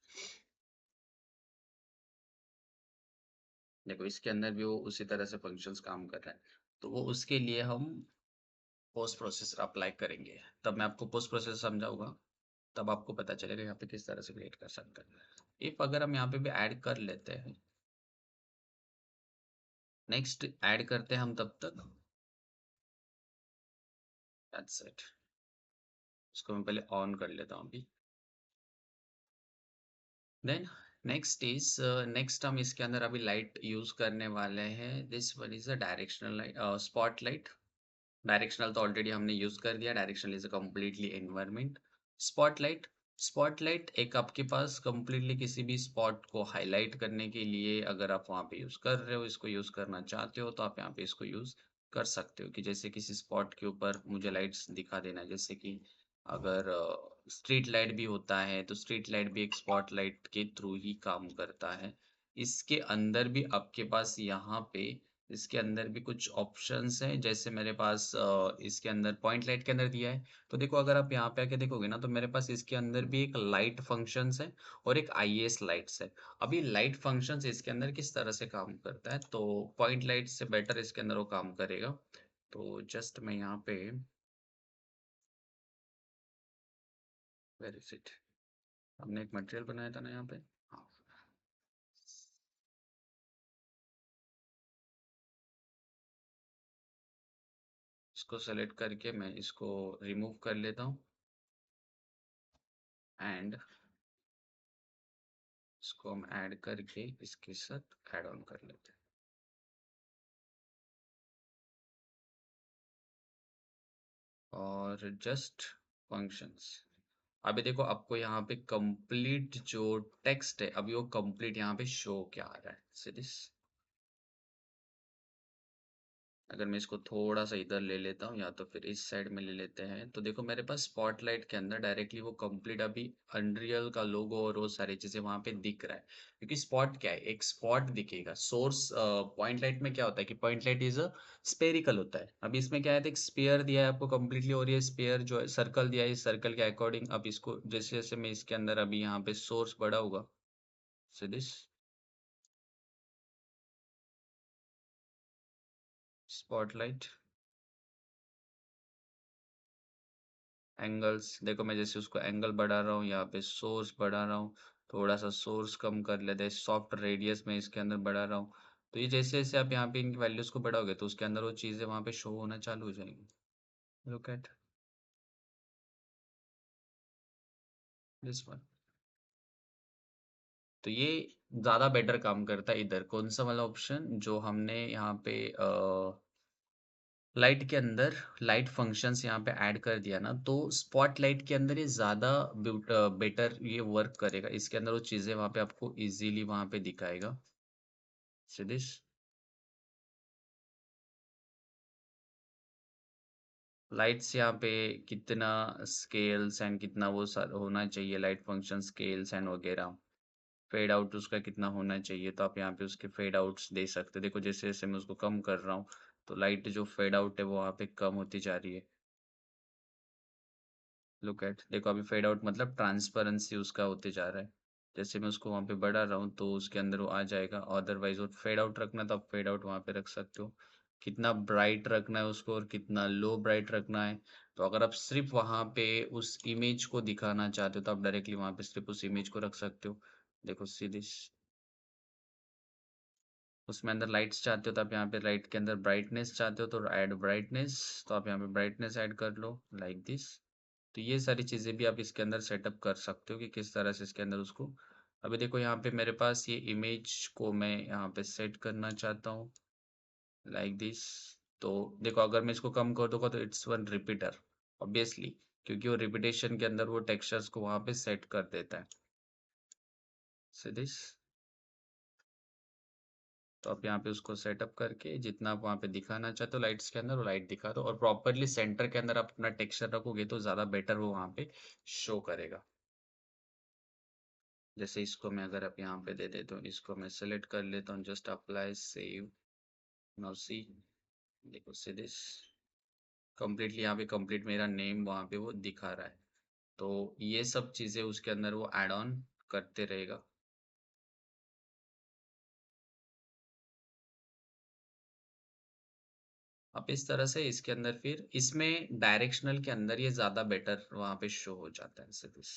[SPEAKER 1] देखो इसके अंदर भी वो उसी तरह से फंक्शंस काम कर रहा है। तो वो उसके लिए हम पोस्ट प्रोसेसर अप्लाई करेंगे। तब मैं आपको पोस्ट प्रोसेसर समझाऊंगा। तब आपको पता चलेगा यहाँ पे किस तरह से क्रिएट कर सकते हैं। इफ अगर हम यहाँ पे भी ऐड कर लेते हैं नेक्स्ट ऐड करते हैं हम तब तक दैट्स इट। इसको मैं पहले ऑन कर लेता हूँ अभी। देन नेक्स्ट हम इसके अंदर अभी लाइट यूज करने वाले हैं। This one is a directional light, spot light. Directional तो ऑलरेडी हमने यूज कर दिया। Directional is a completely environment. Spotlight, spotlight एक आपके पास कम्प्लीटली किसी भी स्पॉट को हाईलाइट करने के लिए, अगर आप वहाँ पे यूज कर रहे हो, इसको यूज करना चाहते हो, तो आप यहाँ पे इसको यूज कर सकते हो। कि जैसे किसी स्पॉट के ऊपर मुझे लाइट्स दिखा देना है, जैसे कि अगर स्ट्रीट लाइट भी होता है, तो स्ट्रीट लाइट भी एक स्पॉट लाइट के थ्रू ही काम करता है। इसके अंदर भी आपके पास यहाँ पे इसके अंदर भी कुछ ऑप्शंस हैं। जैसे मेरे पास इसके अंदर पॉइंट लाइट के अंदर दिया है। तो देखो अगर आप यहाँ पे आके देखोगे ना, तो मेरे पास इसके अंदर भी एक लाइट फंक्शंस है और एक आईएएस लाइट्स है। अभी लाइट फंक्शंस इसके अंदर किस तरह से काम करता है, तो पॉइंट लाइट से बेटर इसके अंदर वो काम करेगा। तो जस्ट मैं यहाँ पे, वेर इज इट, हमने एक मटेरियल बनाया था ना यहाँ पे। हाँ, इसको सेलेक्ट करके मैं इसको रिमूव कर लेता हूँ एंड इसको हम ऐड करके इसके साथ ऐड ऑन कर लेते हैं। और जस्ट फंक्शंस, अभी देखो आपको यहाँ पे कंप्लीट जो टेक्स्ट है, अभी वो कंप्लीट यहाँ पे शो क्या आ रहा है। सी दिस, अगर मैं इसको थोड़ा सा इधर ले लेता हूँ या तो फिर इस साइड में ले लेते हैं, तो देखो मेरे पास स्पॉटलाइट के अंदर डायरेक्टली वो कंप्लीट अभी अनरियल का लोगो और वो सारी चीजें वहां पे दिख रहा है। क्योंकि स्पॉट क्या है, एक स्पॉट दिखेगा। सोर्स पॉइंट लाइट में क्या होता है कि point light is a spherical होता है। अभी इसमें क्या है, एक स्पेयर दिया है आपको कंप्लीटली, और ये स्पेयर जो है सर्कल दिया है, इस सर्कल के अकॉर्डिंग अब इसको जैसे जैसे मैं इसके अंदर अभी यहाँ पे सोर्स बड़ा होगा, सो दिस स्पॉटलाइट एंगल्स, देखो मैं जैसे उसको एंगल बढ़ा रहा हूँ, यहाँ पे सोर्स बढ़ा रहा हूँ, थोड़ा सा सोर्स कम कर लेते हैं, सॉफ्ट रेडियस में इसके अंदर बढ़ा रहा हूँ। तो ये जैसे जैसे आप यहाँ पे इनकी वैल्यूज को बढ़ाओगे, तो उसके अंदर वो चीजें वहां पे शो होना चालू हो जाएंगी। Look at this one. तो ये ज्यादा बेटर काम करता है। इधर कौन सा वाला ऑप्शन जो हमने यहाँ पे लाइट के अंदर लाइट फंक्शंस यहाँ पे ऐड कर दिया ना, तो स्पॉट लाइट के अंदर ये ज्यादा बेटर ये वर्क करेगा। इसके अंदर वो चीजें वहां पे आपको इजीली वहां पे दिखाएगा। See this? लाइट्स यहाँ पे कितना स्केल्स एंड कितना वो होना चाहिए, लाइट फंक्शन स्केल्स एंड वगैरह। फेड आउट उसका कितना होना चाहिए, तो आप यहाँ पे उसके फेड आउट्स दे सकते हो। देखो जैसे जैसे मैं उसको कम कर रहा हूँ, तो लाइट जो फेड आउट है वो वहाँ पे कम होती जा रही है। लुक एट, देखो अभी फेड आउट मतलब ट्रांसपेरेंसी उसका होते जा रहा है। जैसे मैं उसको वहां पे बढ़ा रहा हूँ, तो उसके अंदर वो आ जाएगा। अदरवाइज वो फेड आउट रखना, तो आप फेड आउट वहां पे रख सकते हो। कितना ब्राइट रखना है उसको और कितना लो ब्राइट रखना है। तो अगर आप सिर्फ वहां पे उस इमेज को दिखाना चाहते हो, तो आप डायरेक्टली वहां पे सिर्फ उस इमेज को रख सकते हो। देखो सी दिस, उसमें अंदर लाइट्स चाहते हो तो आप यहाँ पे लाइट के अंदर ब्राइटनेस चाहते हो, तो ऐड ब्राइटनेस, तो आप यहाँ पे ब्राइटनेस ऐड कर लो लाइक दिस। तो ये सारी चीज़ें भी आप इसके अंदर सेटअप कर सकते हो कि किस तरह से इसके अंदर उसको। अभी देखो यहाँ पे मेरे पास ये इमेज को मैं यहाँ पे सेट करना चाहता हूँ लाइक दिस। तो देखो अगर मैं इसको कम कर दूंगा, तो इट्स वन रिपीटर ऑब्वियसली, क्योंकि वो रिपीटेशन के अंदर वो टेक्सचर्स को वहां पे सेट कर देता है। सी दिस, तो आप यहाँ पे उसको सेटअप करके जितना आप वहाँ पे दिखाना चाहते हो लाइट्स के अंदर, वो लाइट दिखा दो। और प्रॉपरली सेंटर के अंदर आप अपना टेक्सचर रखोगे, तो ज़्यादा बेटर वो वहाँ पे शो करेगा। जैसे इसको मैं अगर आप यहाँ पे दे देता हूँ, इसको मैं सेलेक्ट कर लेता हूँ, just apply save, now see, देखो सी दिस, कम्प्लीटली यहाँ पे कंप्लीट मेरा नेम वहाँ पे वो दिखा रहा है। तो ये सब चीज़ें उसके अंदर वो ऐड ऑन करते रहेगा। अब इस तरह से इसके अंदर फिर इसमें डायरेक्शनल के अंदर ये ज़्यादा बेटर वहाँ पे शो हो जाता है। सी दिस,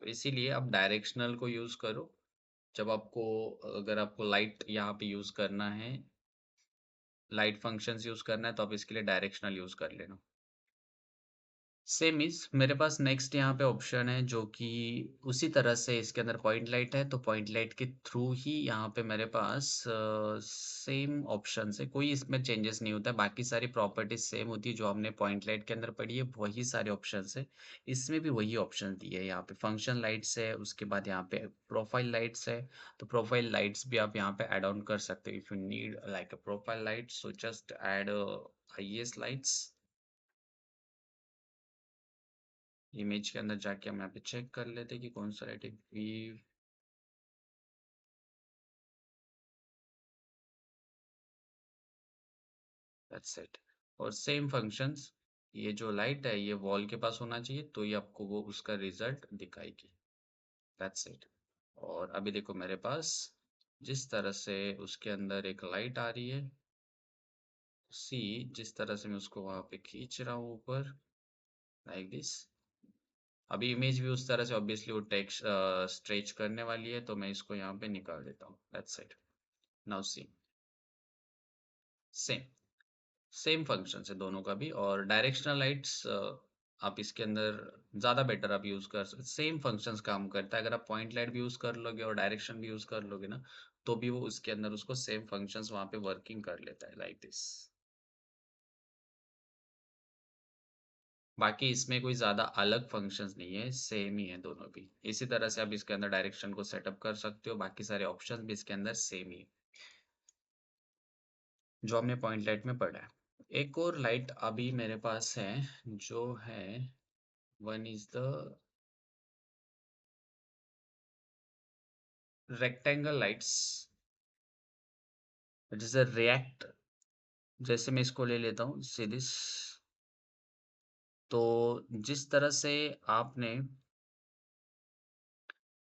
[SPEAKER 1] तो इसीलिए आप डायरेक्शनल को यूज करो। जब आपको, अगर आपको लाइट यहाँ पे यूज करना है, लाइट फंक्शंस यूज करना है, तो आप इसके लिए डायरेक्शनल यूज कर लेना। सेम इज़ मेरे पास नेक्स्ट यहाँ पे ऑप्शन है जो कि उसी तरह से इसके अंदर पॉइंट लाइट है, तो पॉइंट लाइट के थ्रू ही यहाँ पे मेरे पास सेम ऑप्शंस है, कोई इसमें चेंजेस नहीं होता है, बाकी सारी प्रॉपर्टीज़ सेम होती है जो हमने पॉइंट लाइट के अंदर पढ़ी है, वही सारे ऑप्शंस है। इसमें भी वही ऑप्शन दिए है, यहाँ पे फंक्शन लाइट्स है, उसके बाद यहाँ पे प्रोफाइल लाइट्स है, तो प्रोफाइल लाइट्स भी आप यहाँ पे ऐड ऑन कर सकते हो। If you need like a profile light, so just add IES lights. Image के अंदर जाके हम यहाँ पे चेक कर लेते हैं कि कौन सा लाइट है। वीव दैट्स इट। और सेम फंक्शंस, ये जो लाइट है ये वॉल के पास होना चाहिए, तो ये आपको वो उसका रिजल्ट दिखाएगी। That's it. और अभी देखो मेरे पास जिस तरह से उसके अंदर एक लाइट आ रही है, सी जिस तरह से मैं उसको वहां पे खींच रहा हूँ ऊपर, लाइक दिस। अभी इमेज भी उस तरह से ऑब्वियसली वो टेक्स्ट स्ट्रेच करने वाली है, तो मैं इसको यहाँ पे निकाल देता हूँ। That's it. Now C same same function है दोनों का भी। और डायरेक्शनल लाइट्स आप इसके अंदर ज़्यादा बेटर आप यूज़ कर सकते, सेम फंक्शंस काम करता है। अगर आप पॉइंट लाइट भी यूज़ कर लोगे और डायरेक्शन भी यूज़ कर लोगे ना, तो भी वो उसके अंदर उसको सेम फंक्शंस वहाँ पे वर्किंग कर लेता है, लाइक दिस। बाकी इसमें कोई ज़्यादा अलग फंक्शंस नहीं है, सेम ही है दोनों भी। इसी तरह से आप इसके अंदर डायरेक्शन को सेटअप कर सकते हो, बाकी सारे ऑप्शन भी इसके अंदर सेम ही है जो हमने पॉइंट लाइट में पढ़ा है। एक और लाइट अभी मेरे पास है जो है, one is the rectangle lights, जैसे रिएक्ट, जैसे मैं इसको ले लेता हूँ सीरीज। तो जिस तरह से आपने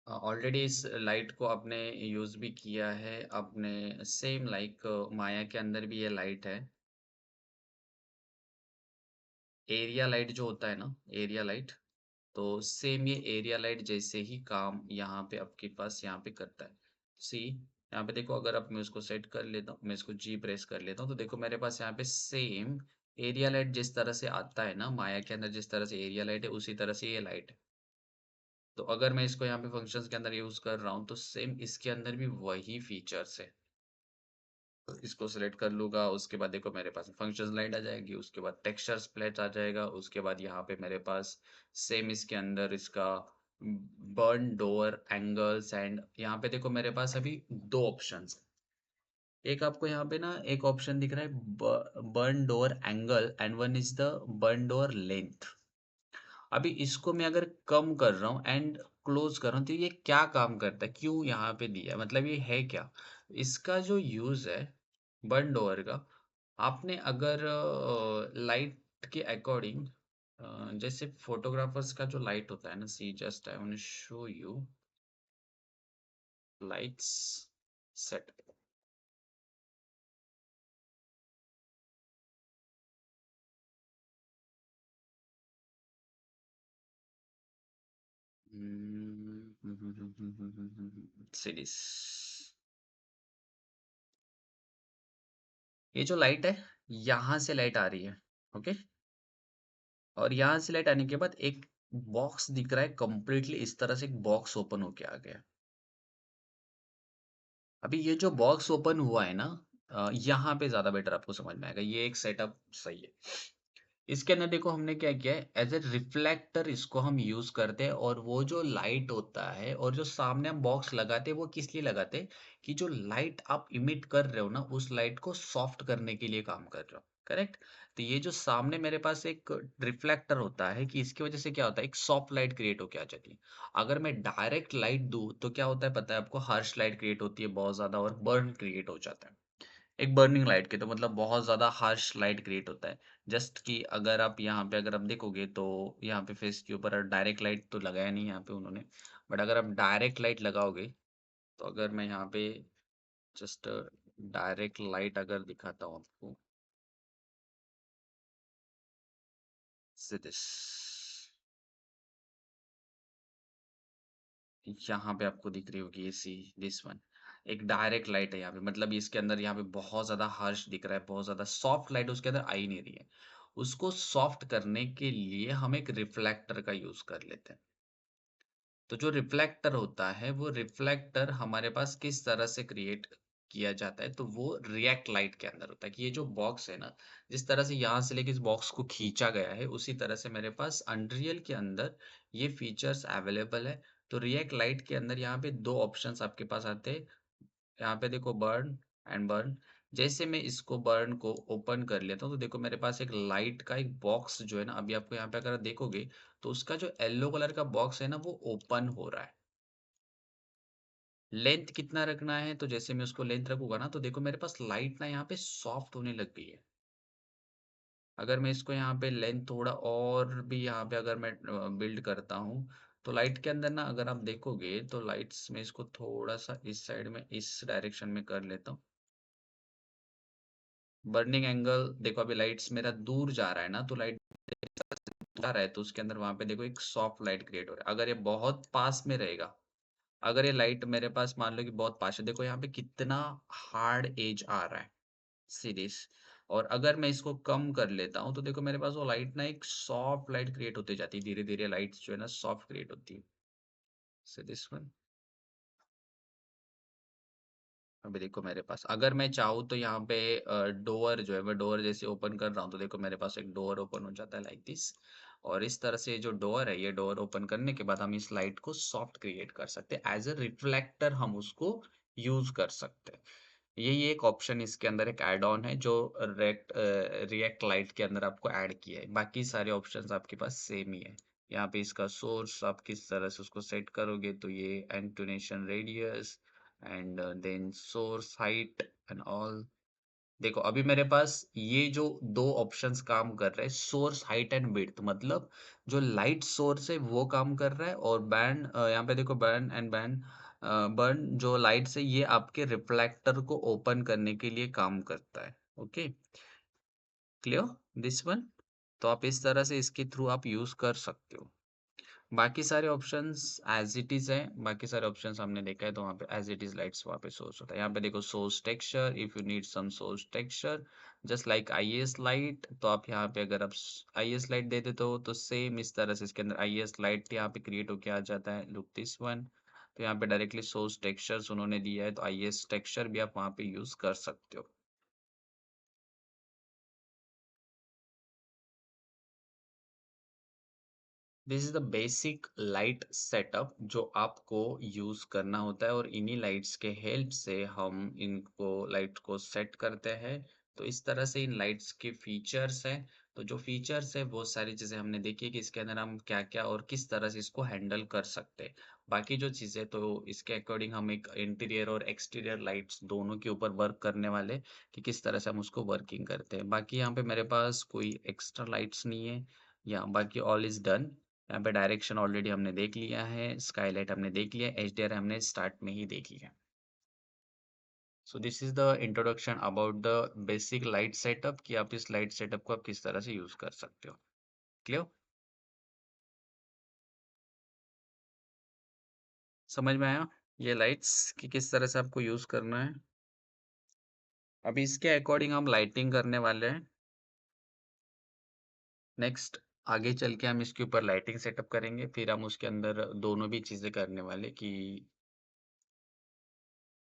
[SPEAKER 1] ऑलरेडी इस लाइट को आपने यूज भी किया है, आपने सेम लाइक माया के अंदर भी ये लाइट है, एरिया लाइट जो होता है ना, एरिया लाइट। तो सेम ये एरिया लाइट जैसे ही काम यहाँ पे आपके पास यहाँ पे करता है। सी यहाँ पे देखो, अगर अब मैं उसको सेट कर लेता हूँ, मैं इसको जी प्रेस कर लेता हूँ, तो देखो मेरे पास यहाँ पे सेम एरिया लाइट जिस तरह से आता है ना माया के अंदर, जिस तरह से एरिया लाइट है उसी तरह से ये लाइट है। तो अगर मैं इसको यहाँ पे फंक्शंस के अंदर यूज कर रहा हूँ, तो सेम इसके अंदर भी वही फीचर्स है। इसको सिलेक्ट कर लूँगा, उसके बाद देखो मेरे पास फंक्शंस लाइट आ जाएगी, उसके बाद टेक्सचर्स प्लेट आ जाएगा, उसके बाद यहाँ पे मेरे पास सेम इसके अंदर इसका बर्न डोर एंगल्स, एंड यहाँ पे देखो मेरे पास अभी दो ऑप्शंस। एक आपको यहाँ पे ना एक ऑप्शन दिख रहा है burn door angle, and one is the burn door length. अभी इसको मैं अगर कम कर रहा हूँ एंड क्लोज कर रहा हूँ, तो ये क्या काम करता है, क्यों यहाँ पे दिया है, मतलब ये है क्या। इसका जो यूज है बर्न ओवर का, आपने अगर लाइट के अकॉर्डिंग, जैसे फोटोग्राफर्स का जो लाइट होता है ना, see just I want to show you lights set. Series, ये जो लाइट है यहाँ से लाइट आ रही है, ओके। और यहाँ से लाइट आने के बाद एक बॉक्स दिख रहा है, कंप्लीटली इस तरह से एक बॉक्स ओपन होके आ गया। अभी ये जो बॉक्स ओपन हुआ है ना, यहाँ पे ज्यादा बेटर आपको समझ में आएगा, ये एक सेटअप सही है। इसके अंदर देखो हमने क्या किया है, एज ए रिफ्लेक्टर इसको हम यूज करते हैं, और वो जो लाइट होता है और जो सामने हम बॉक्स लगाते हैं वो किस लिए लगाते हैं, कि जो लाइट आप इमिट कर रहे हो ना, उस लाइट को सॉफ्ट करने के लिए काम कर रहे हो, करेक्ट। तो ये जो सामने मेरे पास एक रिफ्लेक्टर होता है, कि इसकी वजह से क्या होता है, एक सॉफ्ट लाइट क्रिएट होके आ जाती है। अगर मैं डायरेक्ट लाइट दूं तो क्या होता है पता है आपको, हार्श लाइट क्रिएट होती है बहुत ज्यादा, और बर्न क्रिएट हो जाता है। एक बर्निंग लाइट के तो मतलब बहुत ज़्यादा हार्श लाइट क्रिएट होता है। जस्ट कि अगर आप यहाँ पे अगर आप देखोगे, तो यहाँ पे फेस के ऊपर डायरेक्ट लाइट तो लगाया नहीं यहाँ पे उन्होंने, बट अगर आप डायरेक्ट लाइट लगाओगे, तो अगर मैं यहाँ पे जस्ट डायरेक्ट लाइट अगर दिखाता हूँ आपको, दिस, यहाँ पे आपको दिख रही होगी, ये सी दिस वन, एक डायरेक्ट लाइट है यहाँ पे, मतलब इसके अंदर यहाँ पे बहुत ज्यादा हर्ष दिख रहा है, बहुत ज्यादा सॉफ्ट लाइट उसके अंदर आ ही नहीं रही है। उसको सॉफ्ट करने के लिए हम एक रिफ्लेक्टर का यूज़ कर लेते हैं। तो जो रिफ्लेक्टर होता है, वो रिफ्लेक्टर हमारे पास किस तरह से क्रिएट किया जाता है, तो वो रिएक्ट लाइट के अंदर होता है कि ये जो बॉक्स है ना, जिस तरह से यहाँ से लेके इस बॉक्स को खींचा गया है, उसी तरह से मेरे पास अनरियल के अंदर ये फीचर्स अवेलेबल है। तो रिएक्ट लाइट के अंदर यहाँ पे 2 ऑप्शंस आपके पास आते हैं। यहाँ पे देखो बर्न एंड बर्न। जैसे मैं इसको बर्न को ओपन कर लेता हूँ, तो देखो मेरे पास एक लाइट का एक बॉक्स जो है ना, अभी आपको यहाँ पे अगर देखोगे, तो उसका जो येलो कलर का बॉक्स है ना, वो ओपन हो रहा है। लेंथ कितना रखना है, तो जैसे मैं उसको लेंथ रखूँगा ना, तो देखो मेरे पास लाइट ना यहाँ पे सॉफ्ट होने लग गई है। अगर मैं इसको यहाँ पे लेंथ थोड़ा और भी यहाँ पे अगर मैं बिल्ड करता हूँ, तो लाइट के अंदर ना अगर आप देखोगे, तो लाइट्स में इसको थोड़ा-सा इस साइड में, इस डायरेक्शन में कर लेता हूँ। बर्निंग एंगल देखो अभी लाइट्स मेरा दूर जा रहा है ना, तो लाइट जा रहा है, तो उसके अंदर वहाँ पे देखो एक सॉफ्ट लाइट क्रिएट हो रहा है। अगर ये बहुत पास में रहेगा, अगर ये लाइट मेरे पास मान लो कि बहुत पास है, देखो यहाँ पे कितना हार्ड एज आ रहा है, सी दिस। और अगर मैं इसको कम कर लेता हूँ, तो देखो मेरे पास वो लाइट ना एक सॉफ्ट लाइट क्रिएट होती जाती है, धीरे-धीरे लाइट्स जो है ना सॉफ्ट क्रिएट होती है। See this one. अभी देखो मेरे पास अगर मैं चाहूँ तो यहाँ पे डोर जो है, मैं डोर जैसे ओपन कर रहा हूँ, तो देखो मेरे पास एक डोर ओपन हो जाता है लाइक दिस। और इस तरह से जो डोर है, ये डोर ओपन करने के बाद हम इस लाइट को सॉफ्ट क्रिएट कर सकते हैं, एज अ रिफ्लेक्टर हम उसको यूज कर सकते हैं। यही एक ऑप्शन इसके अंदर एक ऐड ऑन है, जो रिएक्ट लाइट के अंदर आपको ऐड किया है। बाकी सारे ऑप्शंस आपके पास सेम ही है। यहाँ पे इसका सोर्स आप किस तरह से उसको सेट करोगे, तो ये intonation radius and then source height and all. देखो अभी मेरे पास ये जो 2 ऑप्शंस काम कर रहे हैं, सोर्स हाइट एंड विड्थ, मतलब जो लाइट सोर्स है वो काम कर रहा है, और बैंड यहाँ पे देखो बैंड एंड बैंड बर्न जो लाइट्स है, ये आपके रिफ्लेक्टर को ओपन करने के लिए काम करता है। Okay, clear this one. तो आप इस तरह से इसके थ्रू आप यूज कर सकते हो। बाकी सारे ऑप्शंस एज इट इज है, बाकी सारे ऑप्शंस हमने देखा है, तो वहाँ पे एज इट इज लाइट्स वहाँ पे सोर्स होता है। यहाँ पे देखो source texture, if you need some source texture just like IES light, तो आप यहाँ पे अगर आप आईएस लाइट दे देते हो, तो सेम इस तरह से इसके अंदर आईएस लाइट यहाँ पे क्रिएट होके आ जाता है, लुक दिस वन। तो यहाँ पे डायरेक्टली सोर्स टेक्सचर्स उन्होंने दिया है, तो आईएस टेक्सचर भी आप वहाँ पे यूज कर सकते हो। This is the basic light setup जो आपको यूज करना होता है, और इन्हीं लाइट्स के हेल्प से हम इनको लाइट को सेट करते हैं। तो इस तरह से इन लाइट्स के फीचर्स हैं। तो जो फीचर्स है वो सारी चीजें हमने देखी कि इसके अंदर हम क्या क्या और किस तरह से इसको हैंडल कर सकते हैं। बाकी जो चीजें तो इसके अकॉर्डिंग हम एक इंटीरियर और एक्सटीरियर लाइट्स दोनों के ऊपर वर्क करने वाले, कि किस तरह से हम उसको वर्किंग करते हैं। बाकी यहाँ पे मेरे पास कोई एक्स्ट्रा लाइट्स नहीं है, या बाकी ऑल इज डन। यहाँ पे डायरेक्शन ऑलरेडी हमने देख लिया है, स्काईलाइट हमने देख लिया है, एचडीआर हमने स्टार्ट में ही देख लिया। So this is the introduction about the basic light setup, कि आप इस लाइट सेटअप को आप किस तरह से यूज कर सकते हो। क्लियर, समझ में आया ये लाइट्स कि किस तरह से आपको यूज करना है। अभी इसके अकॉर्डिंग हम लाइटिंग करने वाले हैं। नेक्स्ट आगे चल के हम इसके ऊपर लाइटिंग सेटअप करेंगे, फिर हम उसके अंदर दोनों भी चीजें करने वाले, कि